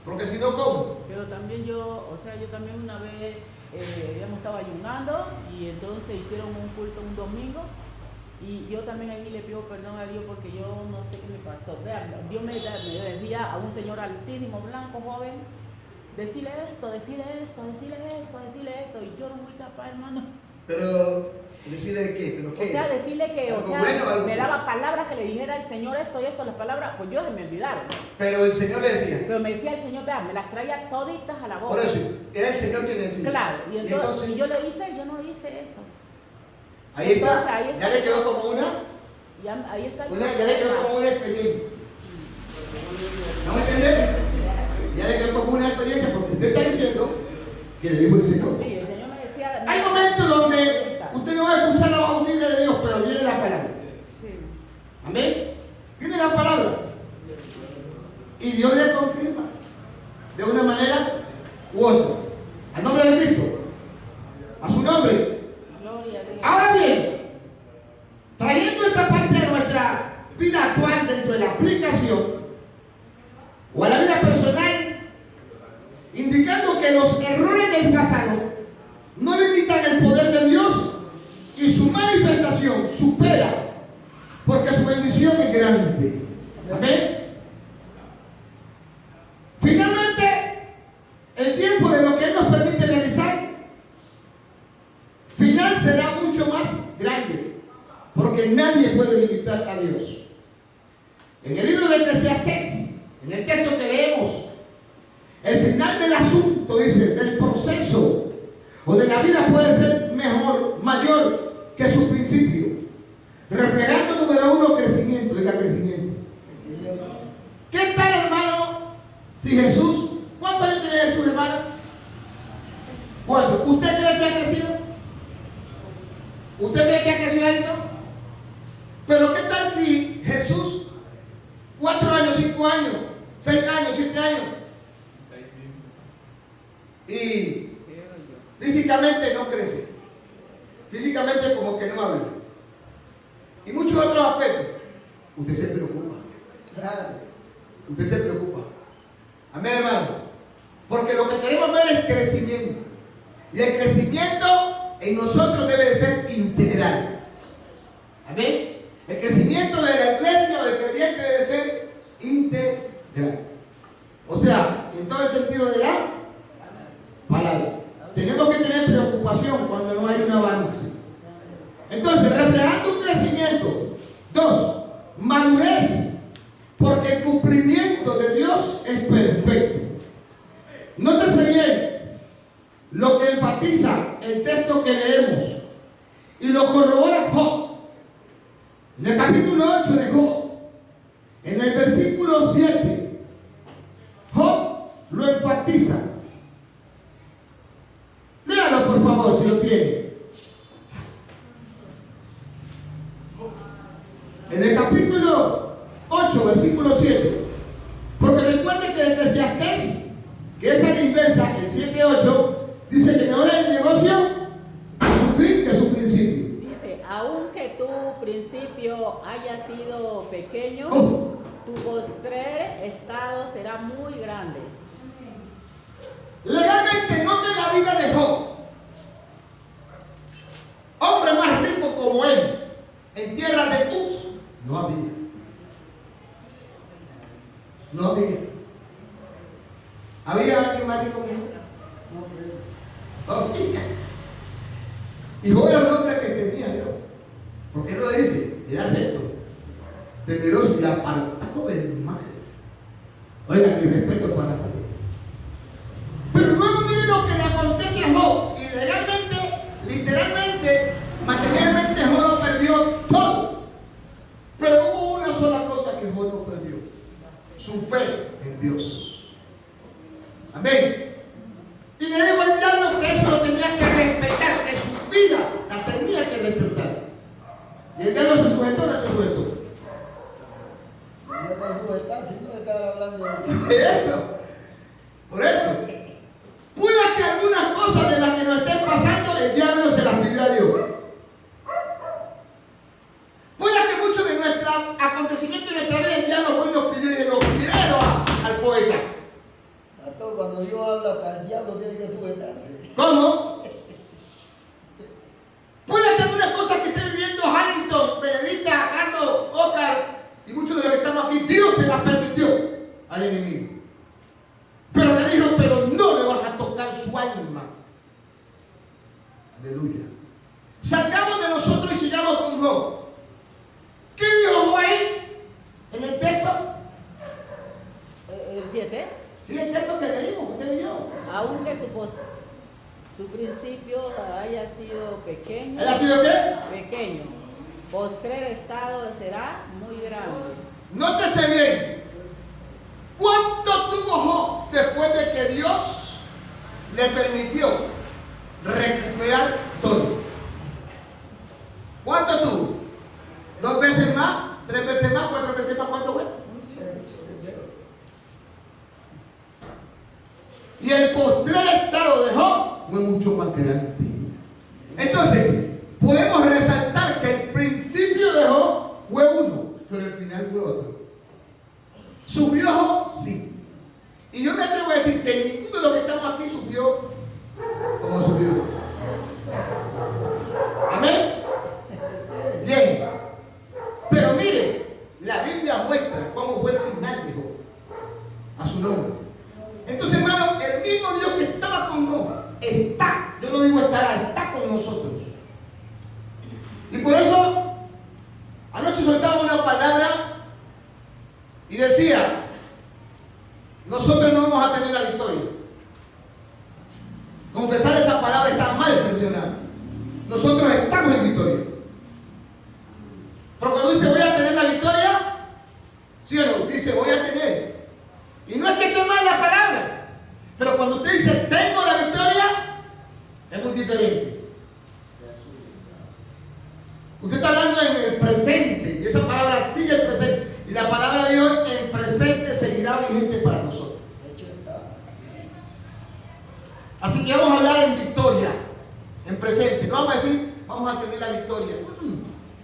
Porque si no, ¿cómo? Pero también yo también una vez, habíamos estado ayunando y entonces hicieron un culto un domingo y yo también ahí le pido perdón a Dios porque yo no sé qué me pasó. Vean, Dios me decía a un señor altísimo, blanco, joven, decirle esto, decirle esto y yo no fui capaz, hermano. Pero, ¿decirle de qué? ¿Pero qué? O sea, decirle que, ¿Algo bueno, algo me malo? daba palabras que le dijera al Señor esto y esto, las palabras, pues yo se me olvidaron. Pero el Señor le decía. Pero me decía el Señor, vean, me las traía toditas a la boca. Por eso, era el Señor quien le decía. Claro, y entonces y yo no hice eso. Ahí está. Entonces, ahí está. Ya le quedó como una. Ahí está. Ya le quedó como una experiencia. ¿No me entiendes? Ya le quedó como una experiencia porque usted está diciendo que le dijo el Señor. Sí, el Señor me decía. Hay momentos donde usted no va a escuchar la voz audible de Dios, pero viene la palabra. Sí. Amén. Viene la palabra. Y Dios le confirma de una manera u otra. Al nombre de Cristo. A su nombre. Gloria a Dios. Ahora bien, trayendo esta parte de nuestra vida actual dentro de la aplicación o a la vida personal, indicando que los errores del pasado no limitan el poder de Dios y su manifestación supera, porque su bendición es grande. Amén. Finalmente, el tiempo de lo que Él nos permite realizar final será mucho más grande, porque nadie puede limitar a Dios. En el libro de Eclesiastés, en el texto que leemos, el final del asunto, dice, del proceso o de la vida puede ser mejor, mayor que su principio, reflejando número uno crecimiento, diga crecimiento. ¿Qué tal, hermano? Si Jesús, ¿cuántos años tiene Jesús, hermano? 4. ¿Usted cree que ha crecido? ¿Usted cree que ha crecido algo? Pero ¿qué tal si Jesús 4 años, 5 años, 6 años, 7 años y físicamente no crece? Físicamente como que no habla. Y muchos otros aspectos. Usted se preocupa. Claro. Usted se preocupa. Amén, hermano. Porque lo que queremos ver es crecimiento. Y el crecimiento en nosotros debe de ser integral. Amén. El crecimiento de la iglesia o del creyente debe ser integral. O sea, en todo el sentido de la palabra. Tenemos que tener preocupación cuando no hay un avance. Entonces, reflejando un crecimiento. 2, madurez. Porque el cumplimiento de Dios es perfecto. Nótese bien lo que enfatiza el texto que leemos y lo corrobora Job. En el capítulo 8 de Job, en el versículo 7, Job lo enfatiza. Léalo por favor si lo tiene. En el capítulo 8, versículo 7. Porque recuerde que el Eclesiastés, que es a la inversa, el 7-8, dice que mejor es el negocio su fin que su principio. Dice, aunque tu principio haya sido pequeño, tu postrer estado será muy grande. Legalmente, noten la vida de Job. Hombre más rico como él, en tierra de Uz, no había. No había. ¿Había alguien más rico que él? No había. Y Job era un hombre que temía a Dios. Porque él lo dice, era recto, temeroso y apartado del mal. Oigan, mi respeto para Job. Pero luego miren lo que le acontece a Job. Y legalmente, literalmente, materialmente Job lo perdió todo. Pero hubo una sola cosa que Job no perdió: su fe en Dios. Amén. Y le digo al diablo que eso lo tenía que hablando de Eso. Por eso. Puede que algunas cosas de las que nos estén pasando, el diablo se las pidió a Dios. Puede que muchos de nuestros acontecimientos de nuestra vida, el diablo fue y nos pidió y los pidieron al poeta. Pastor, cuando Dios habla, hasta el diablo tiene que sujetarse. ¿Cómo? Puede que algunas cosas que esté viviendo Harrington, Benedicta, Carlos, Oscar y muchos de los que estamos aquí, Dios se las permitió al enemigo. Pero le dijo, pero no le vas a tocar su alma. Aleluya. Salgamos de nosotros y sigamos con Job. ¿Qué dijo Job ahí? En el texto. ¿El 7? Sí, el texto que leímos, que usted leyó. Aunque tu principio haya sido pequeño. ¿Haya sido qué? Pequeño. Postrer estado será muy grande. Nótese bien. ¿Cuánto tuvo Job después de que Dios le permitió recuperar todo? ¿Cuánto tuvo? ¿2 veces más? ¿3 veces más? ¿4 veces más? ¿Cuánto fue? Y el postrer estado de Job fue mucho más grande. Entonces, podemos resaltar que el principio de Job fue uno, pero el final fue otro. ¿Sufrió Job? Sí. Y yo me atrevo a decir que ninguno de los que estamos aquí sufrió como sufrió Job. Amén. Bien. Pero mire, la Biblia muestra cómo fue el final de Job. A su nombre. Entonces, hermano, el mismo Dios que estaba con Job está, yo no digo estará, está con nosotros. Y por eso, anoche soltaba una palabra y decía, nosotros no vamos a tener la victoria. Confesar esa palabra está mal expresionada. Nosotros estamos en victoria. Pero cuando dice voy a tener la victoria, ¿sí o no? Dice voy a tener. Y no es que esté mal la palabra, pero cuando usted dice tengo la victoria, es muy diferente. Usted está hablando en el presente, y esa palabra sigue el presente. Y la palabra de Dios en presente seguirá vigente para nosotros. De hecho, está. Así que vamos a hablar en victoria, en presente. No vamos a decir vamos a tener la victoria.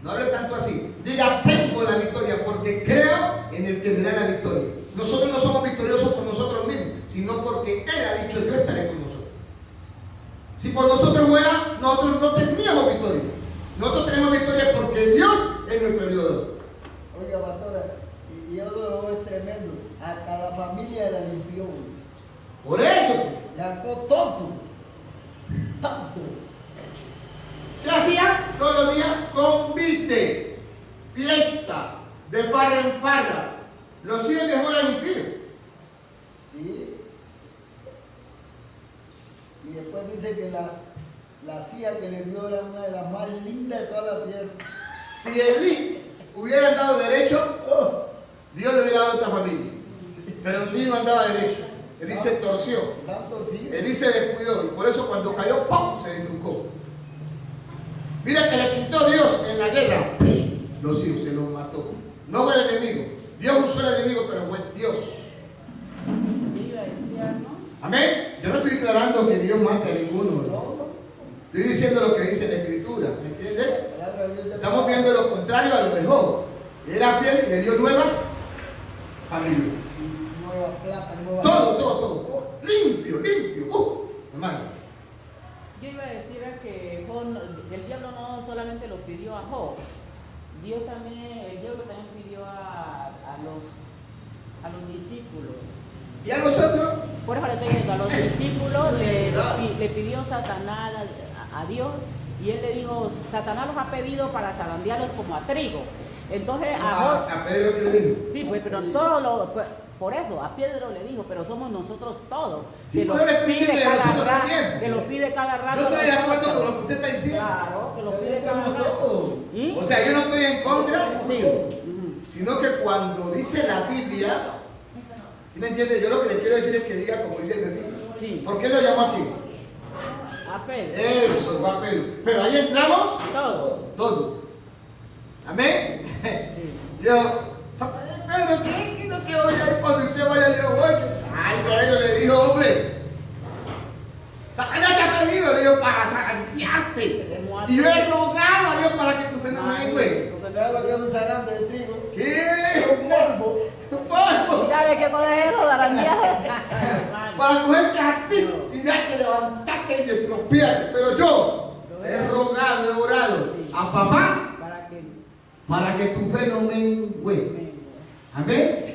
No hable tanto así. Diga tengo la victoria porque creo en el que me da la victoria. Nosotros no somos victoriosos por nosotros mismos, sino porque Él ha dicho yo estaré con nosotros. Si por nosotros fuera, nosotros no teníamos victoria. Nosotros tenemos victoria porque Dios es nuestro ayudador. Oiga, pastora, y eso es tremendo. Hasta la familia la limpió. Por eso, Sacó tonto. Tanto. ¿qué hacía? Todos los días convite, fiesta, de farra en farra. Los hijos de Job eran impíos. Sí. Y después dice que la hija que le dio era una de las más lindas de toda la tierra. Si Elí hubiera andado derecho, Dios le hubiera dado a esta familia. Pero Elí no andaba derecho. Elí se torció. Tanto sí. Elí se descuidó. Y por eso cuando cayó, ¡pum!, se desnucó. Mira que le quitó Dios en la guerra los hijos, se los mató. No fue el enemigo. Dios usó el enemigo, pero fue Dios. Yo iba a decir, ¿no? Amén. Yo no estoy declarando que Dios mate a ninguno. ¿no? Estoy diciendo lo que dice la Escritura. ¿Me entiendes? La palabra de Dios ya Estamos viendo lo contrario a lo de Job. Era fiel y le dio nueva familia. Y nueva plata, nueva. Todo. Limpio. Hermano. Yo iba a decir que el diablo no solamente lo pidió a Job, el diablo también pidió a los discípulos. ¿Y a nosotros? Por eso le estoy diciendo, a los discípulos le pidió Satanás a Dios, y él le dijo, Satanás los ha pedido para zarandearlos como a trigo. Entonces A Pedro que le dijo. sí, pues, pero por eso, a Pedro le dijo, pero somos nosotros todos. Sí, que pero los le estoy diciendo pide de cada nosotros rato, también. que los pide cada rato. Yo estoy de acuerdo nosotros. con lo que usted está diciendo. Claro, que los Ya pide cada entramos rato. todos. ¿Y? O sea, yo no estoy en contra, Sí. sino que cuando dice la Biblia, ¿sí me entiende? Yo lo que le quiero decir es que diga como dice el versículo. Sí. ¿Por qué lo llamo aquí? A Pedro. Eso, va Pedro. Pero ahí entramos Todo. Amén. Sí. Yo, Pedro, ¿qué no quiero oír cuando usted vaya qué colegio darán Para cogerte así, sin darte levantarte y estropearte. Pero yo he rogado, he orado a papá para que tu fe no mengüe. Amén.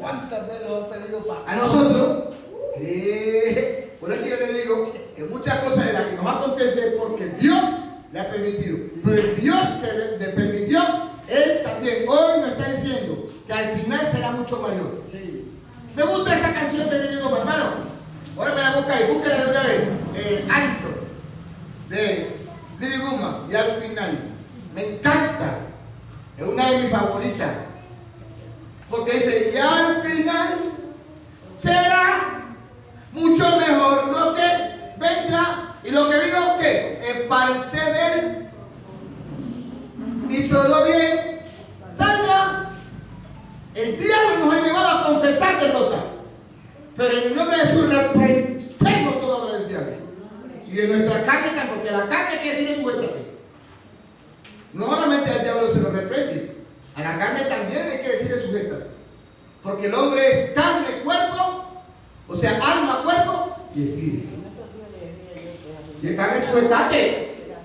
¿Cuántas veces lo han pedido para A nosotros, por eso yo le digo que muchas cosas de las que nos acontece es porque Dios le ha permitido. Pero el Dios que le permitió, Él también hoy nos está diciendo que al final será mucho mayor. Sí. Me gusta esa canción de Lili Guzmán, hermano. Ahora me la busca ahí, búsquela de una vez. Alto, de Lili Guzmán. Y al final, me encanta. Es una de mis favoritas. Porque dice, y al final será mucho mejor lo que vendrá y lo que viva, ¿qué? Es parte de Él. Y todo bien saldrá. El diablo nos ha llevado a confesar derrota. Pero en el nombre de Jesús reprendemos toda obra del diablo. Y en nuestra carne también, porque la carne quiere decir suéltate. No solamente al diablo se lo reprende, a la carne también hay que decirle sujétate. Porque el hombre es carne, cuerpo, o sea, alma, cuerpo y espíritu. Y el carne es suéltate.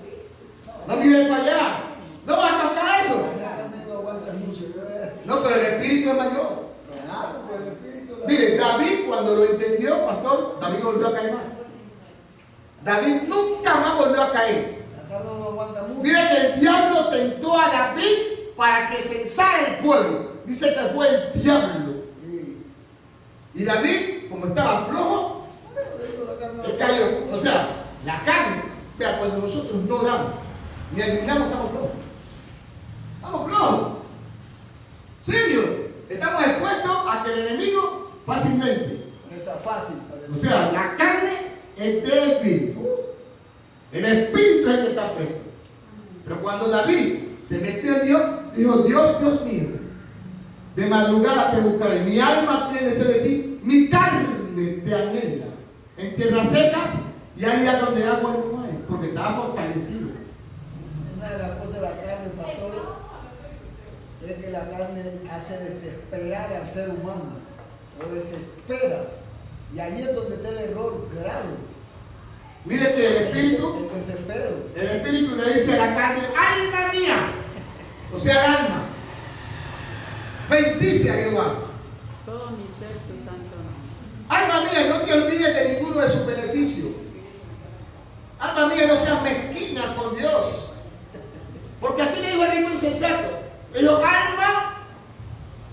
No mires para allá. No vas a tocar eso. No aguanta mucho. No, pero el espíritu es mayor. Mire, David cuando lo entendió, pastor, David volvió a caer más. David nunca más volvió a caer. No aguanta mucho. Mire que el diablo tentó a David para que censara el pueblo. Dice que fue el diablo. Y David, como estaba flojo, él cayó. O sea, la carne, vea, cuando nosotros no damos, ni ayunamos, estamos flojos. Estamos flojos. ¿Serio? Estamos expuestos a que el enemigo fácilmente. Esa fácil. O sea, la carne es del espíritu. El espíritu es el que está presto. Pero cuando David se metió en Dios, dijo, Dios mío, de madrugada te buscaré, mi alma tiene sed de ti, mi carne te anhela. En tierras secas y allá donde agua no hay, porque estaba fortalecido. Una de las cosas de la carne, pastor, es que la carne hace desesperar al ser humano, lo desespera. Y ahí es donde está el error grave. Mire que el espíritu, El desespero. el espíritu le dice a la carne, alma mía, o sea, el alma, bendice a Jehová. Todo mi ser tu santo nombre. Alma mía, no te olvides de ninguno de sus beneficios. Alma mía, no seas mezquina con Dios. Porque así le dijo el rico insensato. Le dijo, alma,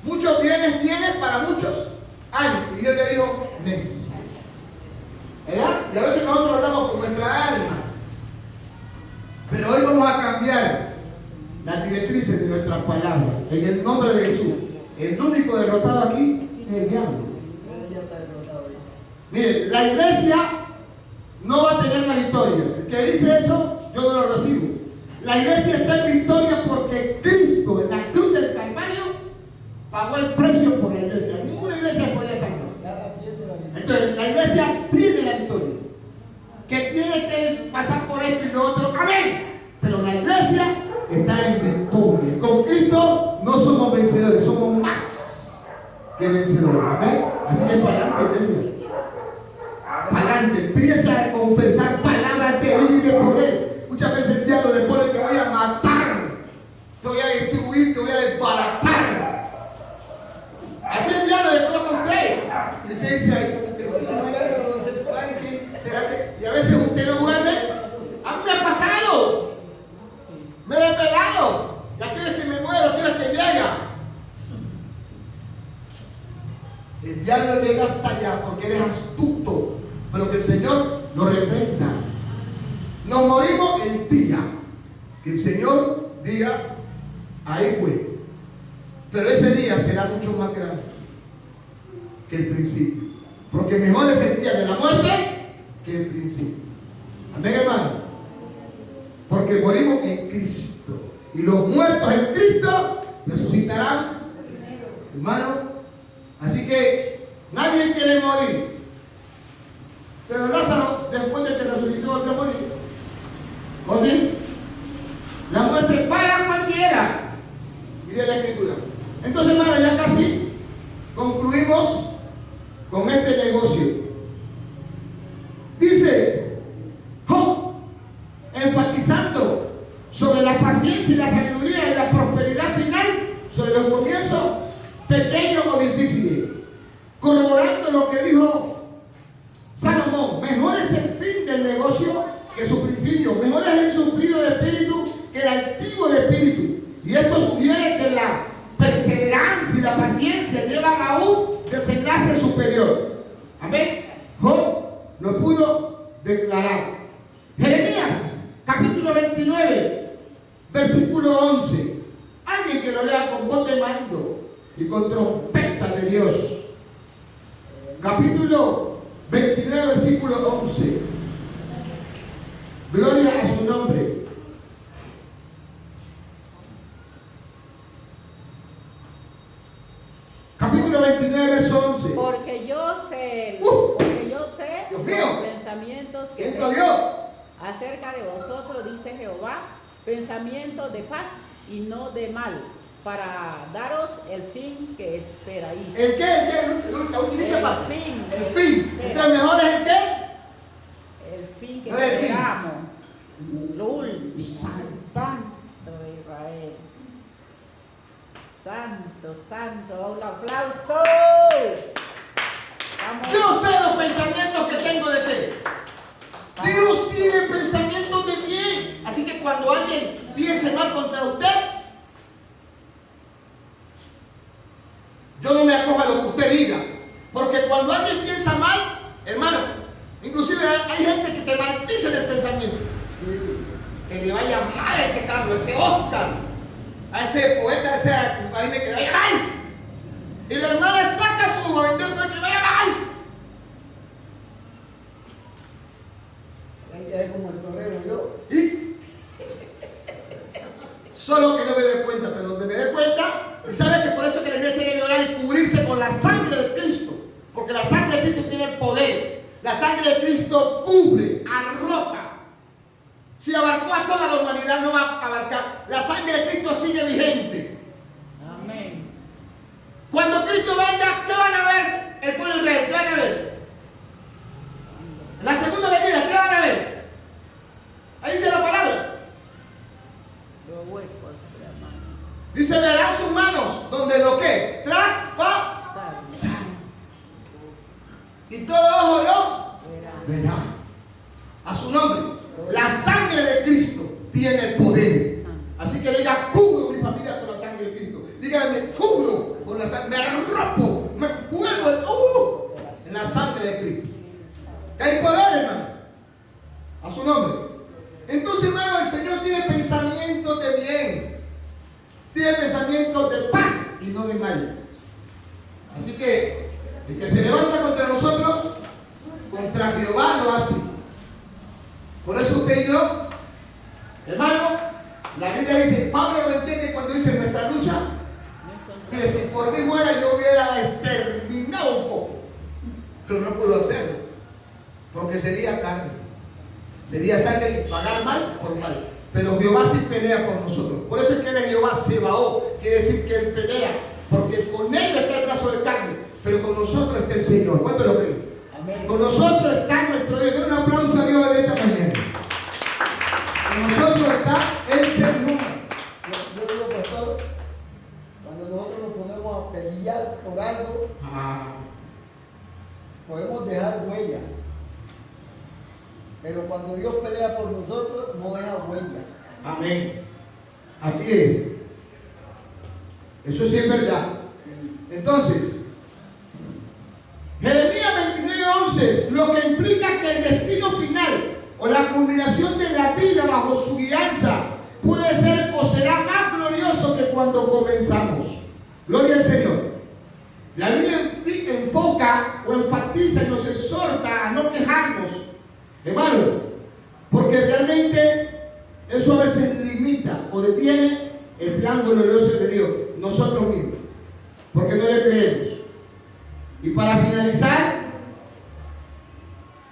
muchos bienes tienes para muchos años. Y Dios le dijo, necio. ¿Verdad? Y a veces nosotros hablamos con nuestra alma. Pero hoy vamos a cambiar las directrices de nuestras palabras. En el nombre de Jesús. El único derrotado aquí es el diablo. Ya está derrotado ahí. Mire, la iglesia no va a tener la victoria. El que dice eso, yo no lo recibo. La iglesia está en victoria porque Cristo en la cruz del Calvario pagó el precio por la iglesia. Ninguna iglesia podía salvar. Ya la tiene la victoria. Entonces, la iglesia tiene la victoria. Que tiene que pasar por esto y lo otro. Amén. Pero la iglesia está en victoria. Con Cristo no somos vencedores, somos más que vencedores. Amén. Así que para adelante, iglesia. Para adelante. Empieza a confesar palabras de vida y de poder. Muchas veces el diablo le pone: te voy a matar, te voy a destruir, te voy a desbaratar. Así el diablo le toca a usted. Y usted dice: ay, ¿cómo que sí? ¿Será que? Y a veces usted no duerme. A mí me ha pasado. Me he desvelado. Ya quieres que me muero, quieres que llegue. El diablo llega hasta allá porque eres astuto. Pero que el Señor lo reprenda. Nos morimos el día que el Señor diga: ahí fue. Pero ese día será mucho más grande que el principio. Porque mejor es el día de la muerte que el principio. Amén, hermano. Porque morimos en Cristo. Y los muertos en Cristo resucitarán. Hermano. Así que nadie quiere morir. Pero Lázaro, después de que resucitó, volvió a morir. ¿O sí? La muerte para cualquiera. Dice la Escritura. Entonces, hermano, ya casi concluimos con este negocio. Dice Job, enfatizando sobre la paciencia y la sabiduría y la prosperidad final, sobre los comienzos pequeños o difíciles, corroborando lo que dijo Salomón: mejor es el fin del negocio que su principio, mejor es el sufrido de espíritu que el altivo de espíritu. Y esto sugiere que la perseverancia y la paciencia llevan a un desenlace superior. Amén. Job lo pudo declarar. Jeremías, capítulo 29, versículo 11. Alguien que lo lea con voz de mando y con trompeta de Dios. Capítulo 29, versículo 11. Gloria a su nombre. Capítulo 29, verso 11. Porque yo sé Dios mío, los pensamientos que siento tengo Dios. acerca de vosotros, dice Jehová, pensamientos de paz y no de mal, para daros el fin que esperáis. ¿El qué? La última parte. fin. El fin. Entonces, mejor es el qué. El fin que No es el fin. esperamos. Lo último. Santo de Israel. Santo, santo. Un aplauso. Vamos. Yo sé los pensamientos que tengo de ti. Dios tiene pensamientos de bien. Así que cuando alguien piense mal contra usted, yo no me acojo a lo que usted diga. Porque cuando alguien piensa mal, hermano, inclusive hay gente que te maldice en el pensamiento. Que le vaya mal a ese Carlos, ese Oscar, a ese poeta, a ese anime, que le vaya mal. Y la hermana saca su juventud para que le vaya mal. Ella es como el torero, yo. Y solo que no me dé cuenta, pero donde me dé cuenta, y sabe que por eso que la iglesia debe orar y cubrirse con la sangre de Cristo, porque la sangre de Cristo tiene poder. La sangre de Cristo cubre, arropa. Si abarcó a toda la humanidad, no va a abarcar. La sangre de Cristo sigue vigente. Amén. Cuando Cristo venga, ¿qué van a ver el pueblo de Israel? ¿Qué van a ver? En la segunda venida, ¿qué van a ver? Ahí dice la palabra. Los huecos de la mano. Dice, verán sus manos, donde lo que traspasaron. Y todo ojo lo verá. A su nombre. La sangre de Cristo tiene poder. Así que diga, cubro mi familia con la sangre de Cristo. Dígame, cubro con la sangre, me arropo, me cuelgo en la sangre de Cristo. Que hay poder, hermano. A su nombre. Entonces, hermano, el Señor tiene pensamientos de bien. Tiene pensamientos de paz y no de mal. Así que el que se levanta contra nosotros, contra Jehová lo hace. Por eso usted y yo, hermano, la Biblia dice, Pablo lo entiende cuando dice nuestra lucha. Mire, si por mí fuera yo hubiera exterminado un poco, pero no puedo hacerlo, porque sería carne, sería sangre y pagar mal por mal. Pero Jehová sí pelea por nosotros. Por eso es que él es Jehová Sebaot, quiere decir que él pelea, porque con él está el brazo de carne, pero con nosotros está el Señor. ¿Cuánto lo creen? Amén. Con nosotros está nuestro Dios. Den un aplauso a Dios de esta mañana. Con nosotros está el Señor. Yo digo, pastor, cuando nosotros nos ponemos a pelear por algo, podemos dejar huella. Pero cuando Dios pelea por nosotros, no deja huella. Amén. Así es. Eso sí es verdad. Entonces, Jeremías 29:11, lo que implica que el destino final o la culminación de la vida bajo su guianza puede ser o será más glorioso que cuando comenzamos. Gloria al Señor. La Biblia enfoca o enfatiza y nos exhorta a no quejarnos, hermano, porque realmente eso a veces limita o detiene el plan glorioso de Dios, nosotros mismos, porque no le creemos. Y para finalizar,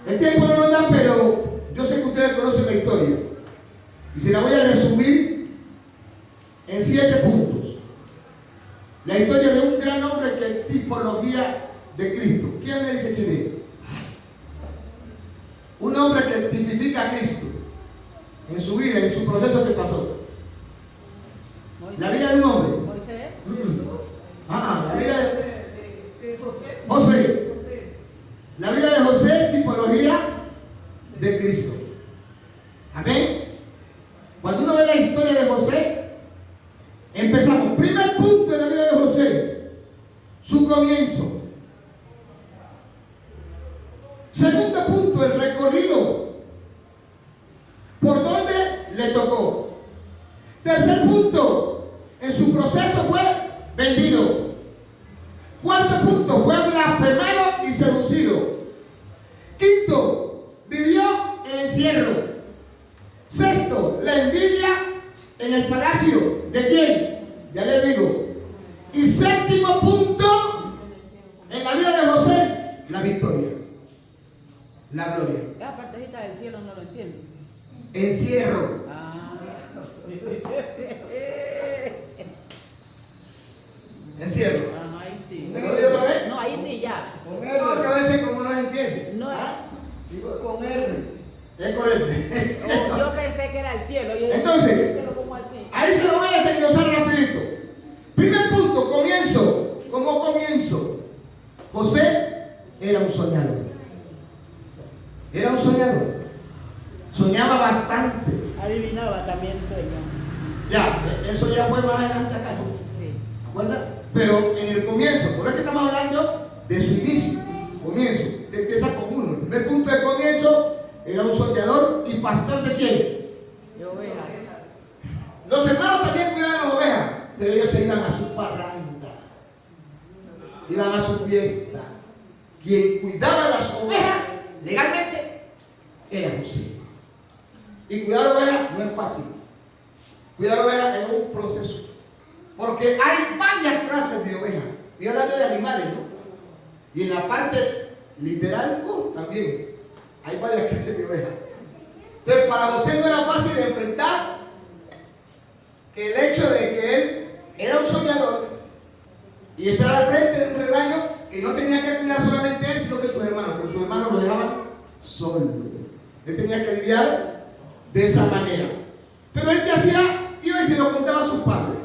el tiempo no nos da, pero yo sé que ustedes conocen la historia. Y se la voy a resumir en 7 puntos. La historia de un gran hombre que es tipología de Cristo. ¿Quién me dice quién es? Un hombre que tipifica a Cristo en su vida, en su proceso que pasó. La vida de un hombre. Moisés. La vida de José. José. La vida de José es tipología de Cristo. Amén. Cuando uno ve la historia de José, empezamos. Primer punto de la vida de José, su comienzo. Segundo punto, el recorrido. ¿Por dónde le tocó? Tercer punto, en su proceso fue vendido. Cuarto punto, fue blasfemado y seducido. Quinto, vivió el encierro. Sexto, la envidia en el palacio. ¿De quién? Ya le digo. Y séptimo punto, en la vida de José, la victoria. La gloria. Esa partecita del cielo no lo entiendo. Encierro. Encierro. Ajá, ahí sí. ¿Se lo digo otra vez? No, ahí sí ya. Con No, que a R. veces como no se entiende. No, Digo con R. Es correcto. yo pensé que era el cielo. Yo dije, Entonces, ¿el cielo cómo así? Ahí se lo voy a desglosar rapidito. Primer punto, comienzo. ¿Cómo comienzo? José era un soñador. Era un soñador. Soñaba bastante. Adivinaba también sueño. Ya, eso ya fue más adelante acá, ¿no? Sí. ¿De acuerdo? Pero en el comienzo, por eso estamos hablando de su inicio. Comienzo. Usted empieza con uno. El primer punto de comienzo era un soñador y pastor de quién? De ovejas. Los hermanos también cuidaban las ovejas, pero ellos se iban a su parranda, iban a su fiesta. Quien cuidaba las ovejas legalmente era José. Y cuidar ovejas no es fácil. Cuidar ovejas es un proceso. Porque hay varias clases de ovejas. Y hablando de animales, ¿no? Y en la parte literal, también hay varias clases de ovejas. Entonces, para José no era fácil enfrentar el hecho de que él era un soñador y estar al frente de un rebaño que no tenía que cuidar solamente él, sino que sus hermanos, porque sus hermanos lo dejaban solo. Él tenía que lidiar de esa manera. Pero él que hacía, iba y se lo contaba a sus padres.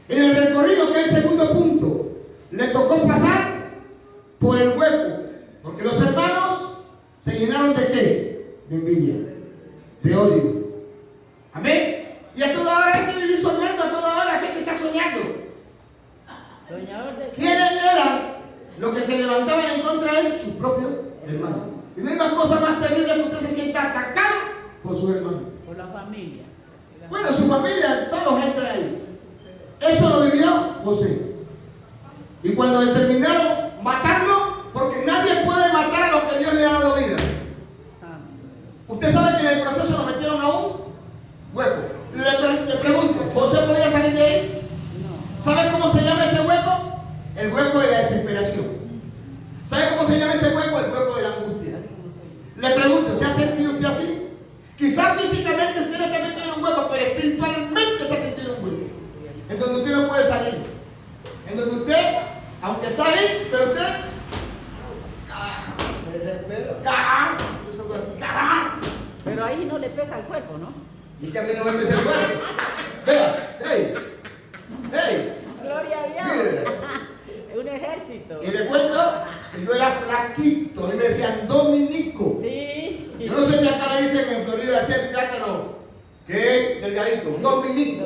En el recorrido, que es el segundo punto, le tocó pasar por el hueco, porque los hermanos se llenaron de ¿qué? De envidia, de odio. Amén. Y a toda hora hay que vivir soñando, a toda hora. ¿Qué está soñando? Soñador de ¿Quiénes eran los que se levantaban en contra de él? Sus propios hermanos. Y no hay más cosa más terrible que usted se sienta atacado por sus hermanos. por la familia. Bueno, su familia, todos entran ahí. Eso lo vivió José. Y cuando determinaron matarlo, porque nadie puede matar a los que Dios le ha dado vida. Santo. Usted sabe que en el proceso lo metieron a un hueco. Le pregunto, ¿José podía salir de ahí? No. ¿Sabe cómo se llama ese hueco? El hueco de la desesperación. ¿Sabe cómo se llama ese hueco? El hueco de la angustia. Le pregunto, ¿se ha sentido usted así? Quizás físicamente usted no está metido en un hueco, pero espiritualmente se ha sentido un hueco. En donde usted no puede salir. En donde usted, aunque está ahí, pero usted... Me desespero. Pero ahí no le pesa el cuerpo, ¿no? Y que a mí no me pesa el hueco. Vea, hey, hey. Gloria a Dios. Mire. Es un ejército. Y le cuento que yo era flaquito, a mí me decían Dominico. Sí. Yo no sé si acá le dicen en Florida así el plátano, que es delgadito, Dominico.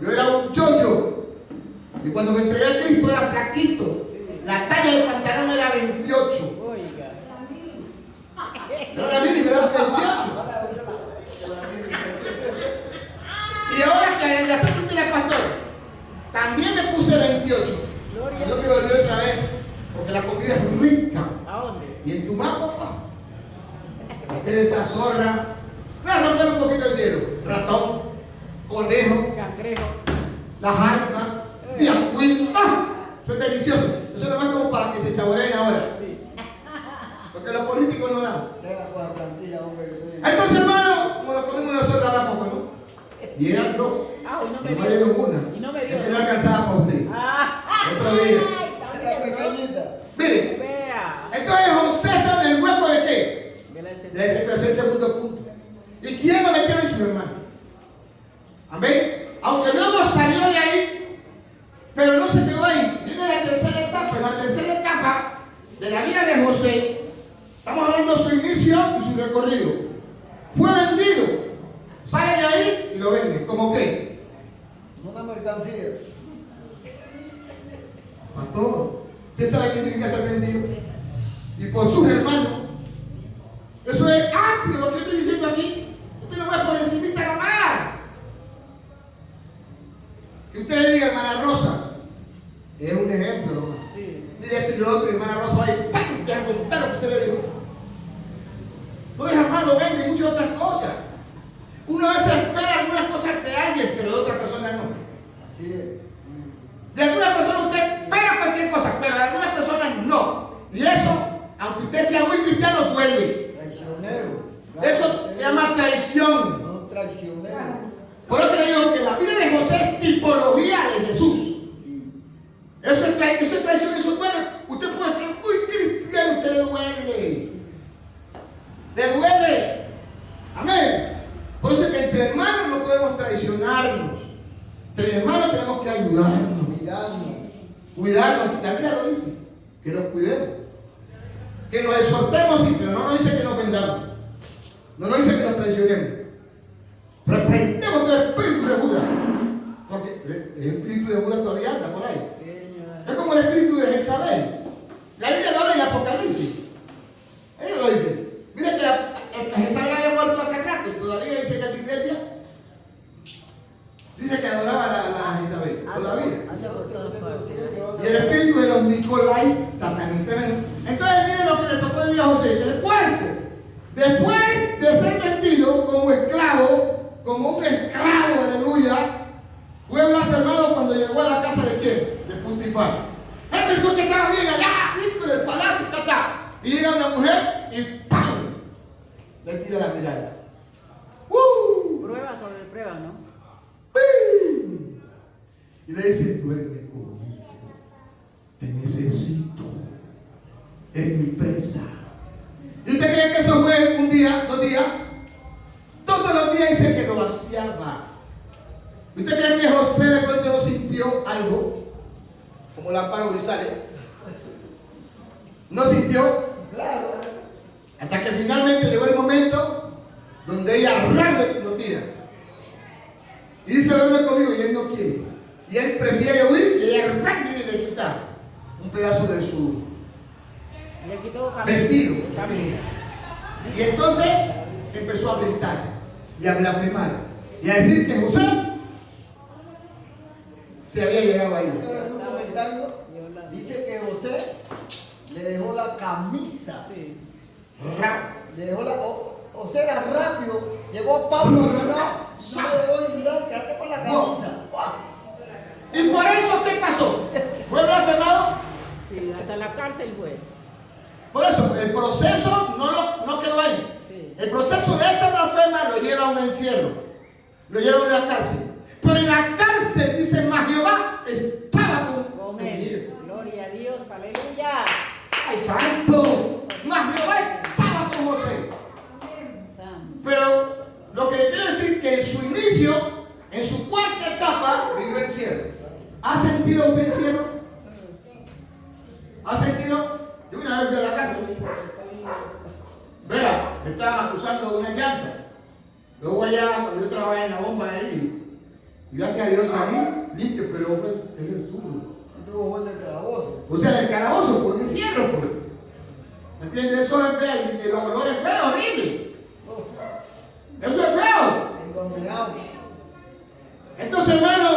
Yo era un chollo. Y cuando me entregué a Cristo era flaquito. La talla del pantalón era 28. Oiga. No era mínimo, era 28. Y ahora que adelgacé usted era pastor, también me puse 28. Gloria. Yo que volví otra vez, porque la comida es rica. ¿A dónde? Y en tu mapa, esa zorra, voy a romper un poquito el hielo. Ratón, conejo, Cangrejo. la jaiba, piacuín. ¡Ah! Eso es delicioso. Eso no es como para que se saboreen ahora. Sí. Porque los políticos no dan. Deja cosa tranquila, hombre. Entonces, hermano, como lo comimos nosotros ahora poco, ¿no? Y eran dos. Ah, y no Y me no me dio. dieron una. Y no me dio. Es que no alcanzaba para usted. Ah. Otro día. Era pequeñita. de la vida de José, estamos hablando de su inicio y su recorrido. Fue vendido, sale de ahí y lo vende. ¿Cómo qué? Una mercancía. Pastor, usted sabe que tiene que ser vendido. Y por sus hermanos. Eso es amplio lo que yo estoy diciendo aquí. Usted no va por encimita nomás. Que usted le diga, hermana Rosa, es un ejemplo nomás. Sí. Mire esto y lo otro, y hermana Rosa va a ir, ¡pam!, deja contar lo que usted le dijo. No deja mal, lo vende y muchas otras cosas. Uno a veces espera algunas cosas de alguien, pero de otra persona no. Así es. De algunas personas usted espera cualquier cosa, pero de algunas personas no. Y eso, aunque usted sea muy cristiano, duele. Traicionero. Eso se llama traición. No, traicionero. Por eso le digo que la vida de José es tipología de Jesús. Y Eso es traición, eso duele. Usted puede ser muy cristiano, usted le duele. Le duele. Amén. Por eso es que entre hermanos no podemos traicionarnos. Entre hermanos tenemos que ayudarnos, cuidarnos. La Biblia lo dice, que nos cuidemos. Que nos exhortemos, sí, pero no nos dice que nos vendamos. No nos dice que nos traicionemos. Reprendemos todo espíritu de Judas. Porque el espíritu de Judas todavía anda por ahí. Es como el espíritu de Jezabel. La Biblia lo habla en Apocalipsis. Ellos lo dicen. Mira que Jezabel había muerto hace rato y todavía dice que esa iglesia dice que adoraba a Jezabel. Todavía. Y el espíritu de los Nicolai está tan tremendo. Entonces miren lo que le tocó a José. El cuarto, después de ser vendido como esclavo, como un esclavo, aleluya, fue blasfemado cuando llegó a la casa de quién? De Potifar. Él pensó que estaba bien allá, rico en el palacio, y llega una mujer y ¡pam!, le tira la mirada. Prueba sobre prueba, ¿no? ¡Pim! Y le dice, duerme conmigo, te necesito, eres mi presa. ¿Y usted cree que eso fue un día, 2 días? Todos los días dice que lo vaciaba. ¿Usted cree que José de pronto no sintió algo? Como la Amparo Grisales. ¿No sintió? claro. Hasta que finalmente llegó el momento donde ella lo tira. Y dice, duerme conmigo, y él no quiere. Y él prefiere huir y ella y le quita un pedazo de su Le quitó vestido que tenía. Y entonces empezó a gritar y a blasfemar y a decir que José se había llegado ahí. Pero en un comentario dice que José le dejó la camisa. Sí. Le dejó la. José era rápido. Llegó Pablo agarrado. Yo me dejó ir, quédate con la camisa. Y por eso, ¿qué pasó? ¿Fue blasfemado? Sí, hasta la cárcel fue. Por eso, el proceso no quedó ahí. Sí. El proceso de hecho blasfema lo lleva a un encierro, lo lleva a una cárcel. Pero en la cárcel, dice más, Jehová estaba con Él. Gloria a Dios, aleluya. ¡Ay, santo! Más Jehová estaba con José. Santo. Pero lo que le quiero decir que en su inicio, en su cuarta etapa, vivió encierro. ¿Ha sentido usted encierro? ¿Ha sentido? Yo una vez fui a la casa. Vea, me estaban acusando de una llanta. Luego allá, cuando yo trabajaba en la bomba ahí, y gracias a Dios salí limpio, pero pues, es el tubo. Estuvo en el calabozo. O sea, en el calabozo, pues, encierro, pues. ¿Me entiendes? Eso es feo, y los olores feos, horrible. Eso es feo. Endormeado. Entonces, hermano,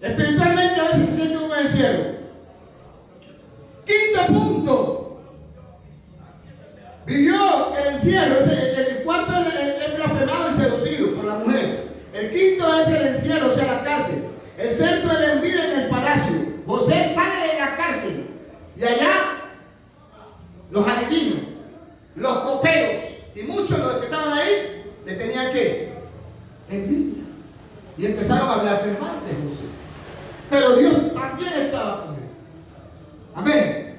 espiritualmente a veces se siente un encierro. Quinto punto. Vivió el encierro. El cuarto es blasfemado y seducido por la mujer. El quinto es el encierro, o sea, la cárcel. El sexto es la envidia en el palacio. José sale de la cárcel y allá los adivinos, los coperos y muchos de los que estaban ahí le tenían que envidia y empezaron a blasfemar de José. Pero Dios también estaba con él. Amén.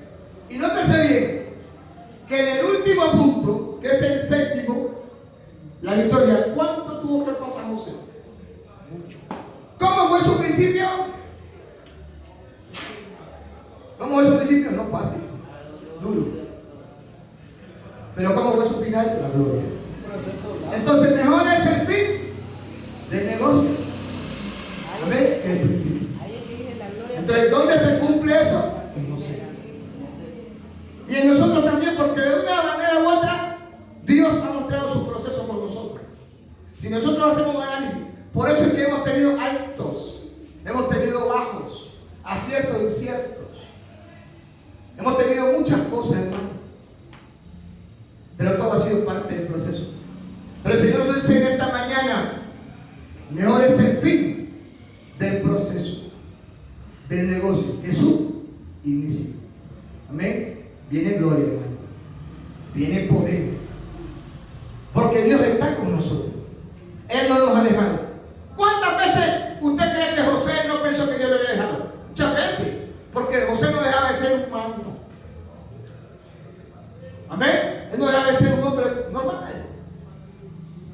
Y nótese bien que en el último punto, que es el séptimo, la victoria, ¿cuánto tuvo que pasar José? Mucho. ¿Cómo fue su principio? ¿Cómo fue su principio? No fácil. duro. Pero ¿cómo fue su final? La gloria. Un proceso largo. Entonces mejor es el fin del negocio, amén, que el principio. Ahí es que dice la gloria. Entonces, ¿dónde se cumple eso? Pues no sé. Y en nosotros también, porque de una manera u otra, Dios ha mostrado su proceso con nosotros. Si nosotros hacemos un análisis, por eso es que hemos tenido altos, hemos tenido bajos, aciertos e inciertos. Hemos tenido muchas cosas, hermano. Pero todo ha sido parte del proceso. Pero el Señor nos dice en esta mañana, mejor es el fin del proceso, del negocio, que su inicio. Amén. Viene gloria, hermano. Viene poder. Porque Dios está con nosotros. Él no nos ha dejado. ¿Cuántas veces usted cree que José no pensó que Dios le había dejado? Muchas veces. Porque José no dejaba de ser humano. Amén. Él no dejaba de ser un hombre normal.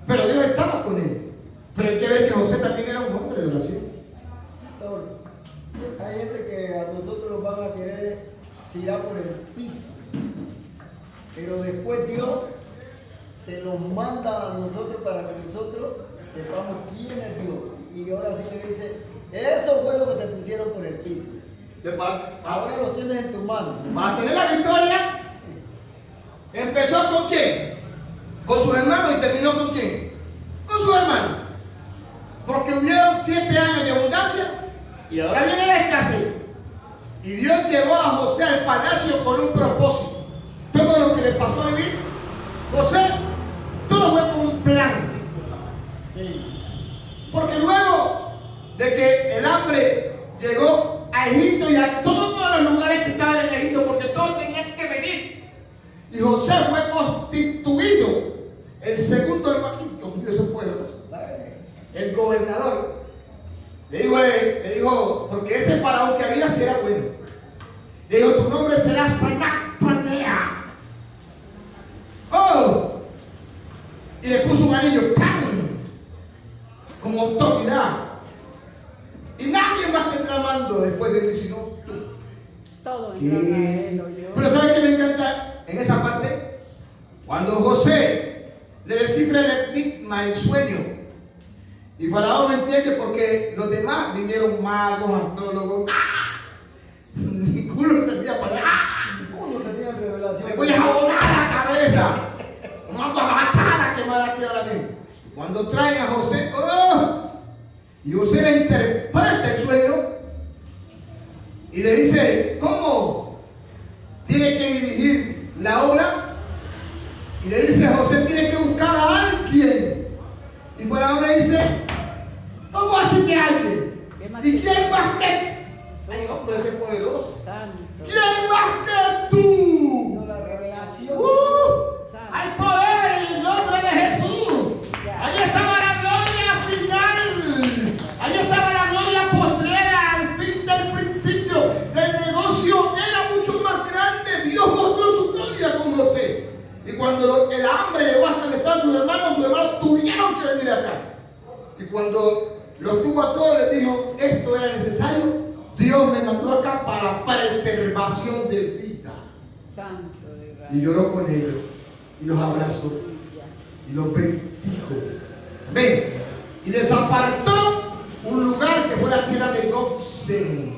Pero Dios estaba con él. Pero hay que ver que José también era un hombre de oración. Pastor, hay gente que a nosotros nos van a querer tirar por el piso. Pero después Dios se los manda a nosotros para que nosotros sepamos quién es Dios. Y ahora sí le dice, eso fue lo que te pusieron por el piso. Ahora los tienes en tus manos. Para tener la victoria, empezó con quién? Con sus hermanos y terminó con quién? Con sus hermanos. Porque hubieron 7 años de abundancia y ahora viene la escasez. Y Dios llevó a José al palacio con un propósito. Todo lo que le pasó a vivir, José, todo fue con un plan. Sí. Porque luego de que el hambre llegó a Egipto y a todos los lugares que estaban en Egipto, porque todos tenían que venir, y José fue constituido el segundo hermano de esos pueblos, el gobernador. Le dijo, porque ese faraón que había sí era bueno. Le dijo, tu nombre será Sanapanea. ¡Oh! Y le puso un anillo, ¡pam! Como autoridad. Y nadie más tendrá mando después de mí, sino tú. Todo entró a él, lo oyó. Pero ¿sabes qué me encanta en esa parte? Cuando José le descifra el enigma, el sueño. Y Faraón no entiende porque los demás vinieron magos, astrólogos. ¡Ah! Ninguno servía para ¡ah! Ninguno tenía revelación. Le voy a jabonar la cabeza. Vamos a matar a quemar aquí ahora mismo. Cuando traen a José, ¡oh! Y José le interpreta el sueño y le dice, ¿cómo tiene que dirigir la obra? Y le dice, José tiene que buscar a alguien. Y Faraón le dice, ¿cómo así que alguien? ¿Y quién más que? Ay, hombre, ese es poderoso. Santo. ¿Quién más que tú? No, la revelación. Hay poder en el nombre de Jesús. Ahí estaba la gloria final. Ahí estaba la gloria postrera al fin del principio. El negocio era mucho más grande. Dios mostró su gloria con José. Y cuando el hambre llegó hasta donde estaban sus hermanos tuvieron que venir acá. Y cuando los tuvo a todos, les dijo, esto era necesario. Dios me mandó acá para preservación de vida. Santo de Israel. Y lloró con ellos. Y los abrazó. Y los bendijo. Amén. Y les apartó un lugar que fue la tierra de Gosén.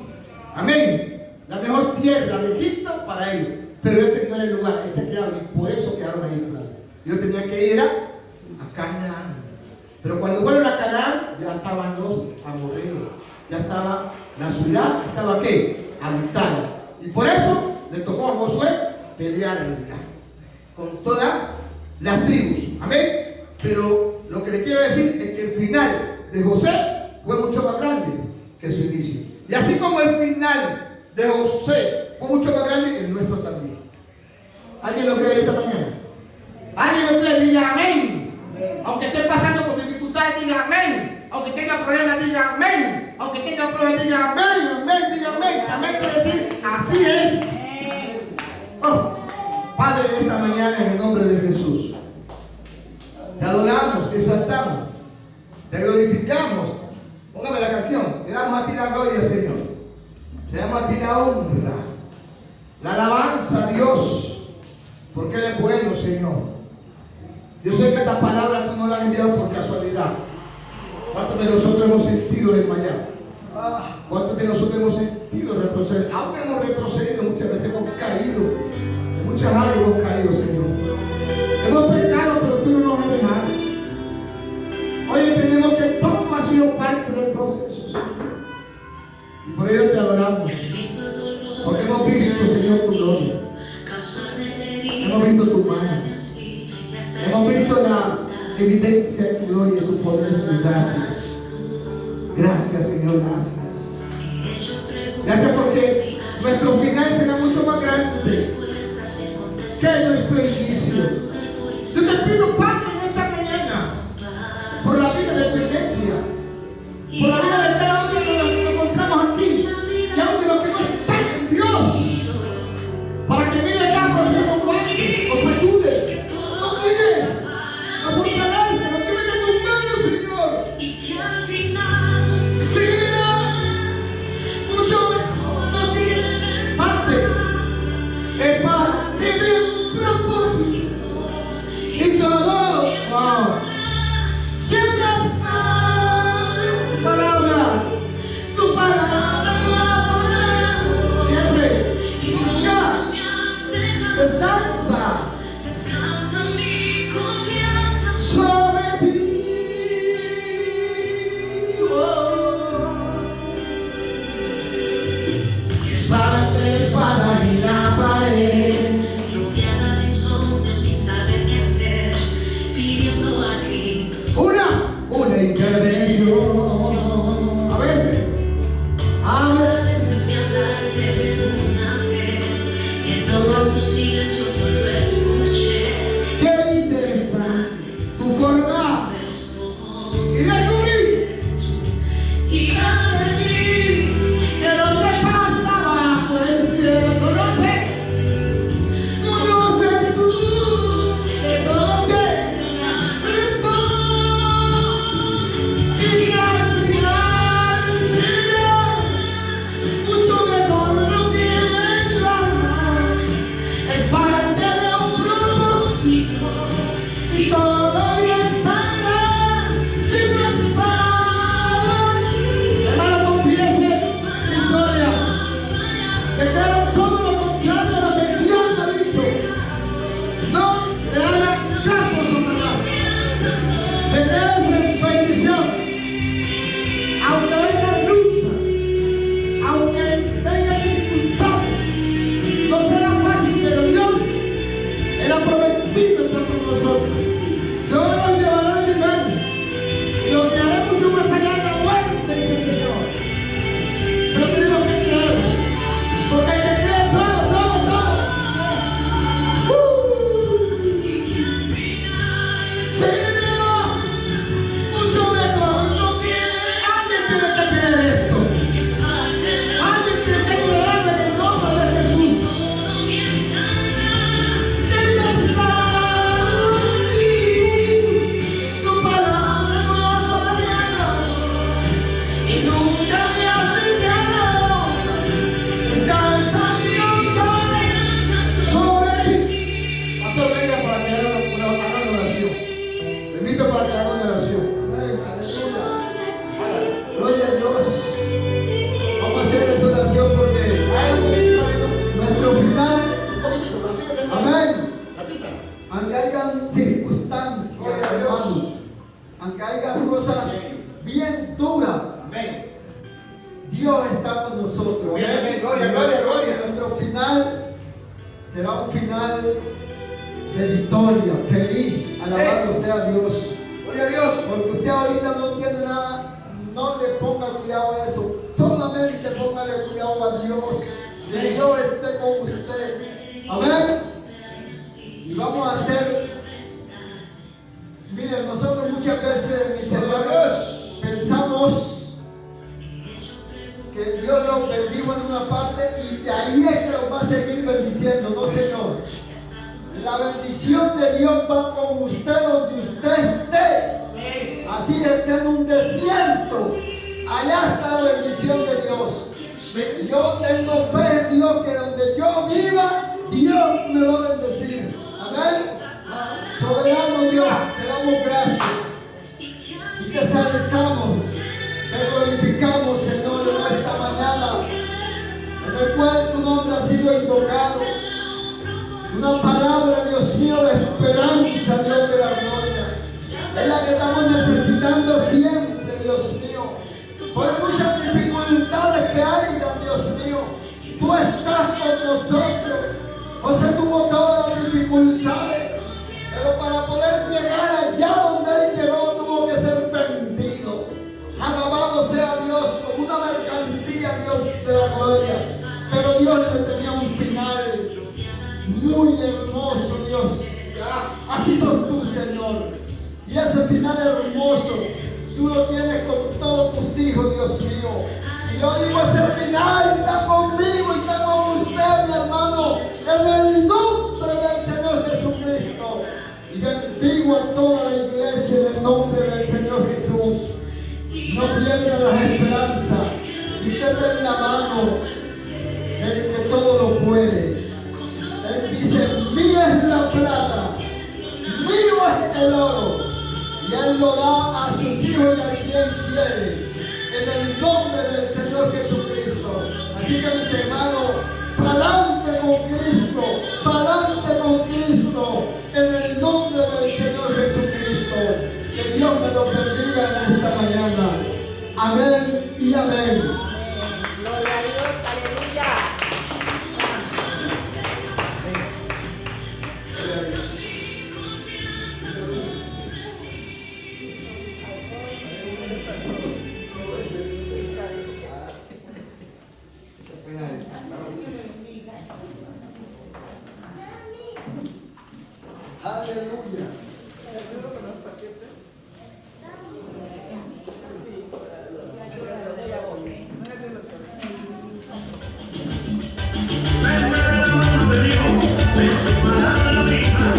Amén. La mejor tierra de Egipto para ellos. Pero ese no era el lugar, ese quedaron. Y por eso quedaron ahí. Ellos tenían que ir a Canaán. Pero cuando fueron a Canaán, ya estaban los amorreos. Ya estaba la ciudad, estaba ¿qué? Habitada. Y por eso le tocó a Josué pelear con todas las tribus. Amén. Pero lo que le quiero decir es que el final de José fue mucho más grande que su inicio. Y así como el final de José fue mucho más grande, el nuestro también. ¿Alguien lo cree esta mañana? ¿Alguien lo cree? Diga amén. Aunque esté pasando por dificultades, diga amén. Aunque tenga problemas, diga amén. Aunque tenga pruebas, diga amén, amén, diga amén. Amén quiere decir, así es. Oh, Padre, en esta mañana, en el nombre de Jesús, te adoramos, te exaltamos, te glorificamos. Póngame la canción. Te damos a ti la gloria, Señor. Te damos a ti la honra, la alabanza a Dios. Señor. Yo sé que esta palabra tú no la has enviado por casualidad. ¿Cuántos de nosotros hemos sentido desmayar? ¿Cuántos de nosotros hemos sentido retroceder? Aunque hemos retrocedido, muchas veces hemos caído. En muchas áreas hemos caído, Señor. Hemos pecado, pero tú no nos has dejado. Hoy entendemos que todo ha sido parte del proceso, Señor. Y por ello te adoramos. Porque hemos visto, Señor, tu gloria. Hemos visto tu mano. Hemos visto la evidencia de tu gloria, tu poder y gracias. Gracias, Señor, gracias. Gracias porque nuestro final será mucho más grande que nuestro inicio. Yo te pido, Padre, en esta mañana, por la vida de tu iglesia, por la vida de cada uno de los que nos encontramos aquí, y aún de los que no están en Dios, para que mire acá, nos guarde, nos ayude, nos guíes, nos fortalece, nos lleve de tus manos, Señor. Sea mucho mejor lo que parte es parte de un propósito y todo, wow, siempre está tu palabra siempre, nunca descansa mi confianza sobre ti. Sabes la espada y la pared, rodeada de insomnio sin saber qué hacer, pidiendo a gritos una intervención. a veces me hablaste de una vez, en todos tus silencios yo lo escuché. Qué interesante tu forma y descubrí Y aprendí que lo que pasa bajo el cielo. ¿Conoces tú de todo tiene una razón? Y al final será mucho mejor lo que vendrá. Es parte de un propósito y todo bien saldrá si no estás aquí. Hermano, confiese victoria. Declara todo lo contrario a lo que Dios ha dicho. No le hagas caso a Satanás. Declárese bendición. Aunque venga lucha, aunque venga dificultad, no será fácil, pero Dios, Él ha prometido estar con nosotros. Yo los llevaré de mi mano y los guiaré mucho más allá de la muerte, dice el Señor. Pero tenemos que creer, porque hay que creer todo. Será mucho mejor lo que alguien tiene que creer esto. Alguien tiene que creer en el nombre de Jesús. Siempre estará aquí. Tu palabra no ha fallado y nunca me has dejado. Descansa mi confianza sobre ti. Pastor, venga para que haga una oración. Le invito para que haga una oración. Amén, aleluya. Gloria a Dios. Vamos a hacer esa oración porque nuestro final, amén, aunque hayan circunstancias, Gloria a Dios. hermanos, aunque hayan cosas bien duras, Amén. Dios está con nosotros. Amén, amén. Gloria, gloria, gloria. Nuestro final será un final de victoria, feliz. Alabado sea Dios. Gloria a Dios. Porque usted ahorita no tiene nada, no le ponga cuidado a eso. Solamente póngale cuidado a Dios. Que Dios esté con usted. Amén. Y vamos a hacer. Miren, nosotros muchas veces, mis hermanos, pensamos que Dios los bendijo en una parte y de ahí es que los va a seguir bendiciendo. No, Señor. La bendición de Dios va con usted donde usted esté. Así esté en un desierto. Allá está la bendición de Dios. Yo tengo fe en Dios que donde yo viva, Dios me va a bendecir. Amén. Soberano Dios, te damos gracias y te exaltamos, te glorificamos, Señor, en esta mañana, en el cual tu nombre ha sido invocado. Una palabra, Dios mío, de esperanza, Dios de la gloria. Es la que estamos necesitando siempre, Dios mío. Por muchas dificultades que hayan, Dios mío, tú estás con nosotros. José tuvo todas las dificultades, pero para poder llegar allá donde él llegó tuvo que ser vendido. Alabado sea Dios, como una mercancía, Dios de la gloria. Pero Dios le tenía un final muy hermoso, Dios. Así sos tú, Señor. Y ese final hermoso, tú lo tienes con todos tus hijos, Dios mío. Y yo digo, ese final está conmigo y está con usted, mi hermano, en el nombre del Señor Jesucristo. Y bendigo a toda la iglesia en el nombre del Señor Jesús. No pierda las esperanzas. Y usted está en la mano del que todo lo puede. Él dice, mía es la plata, mío es el oro. Y Él lo da a sus hijos y a quien quiere. En el nombre del Señor Jesucristo. Así que mis hermanos, para adelante con Cristo, para adelante con Cristo. En el nombre del Señor Jesucristo. Que Dios me lo bendiga en esta mañana. Amén y amén. Gloria a Dios, aleluya. Aleluya. En su palabra viva,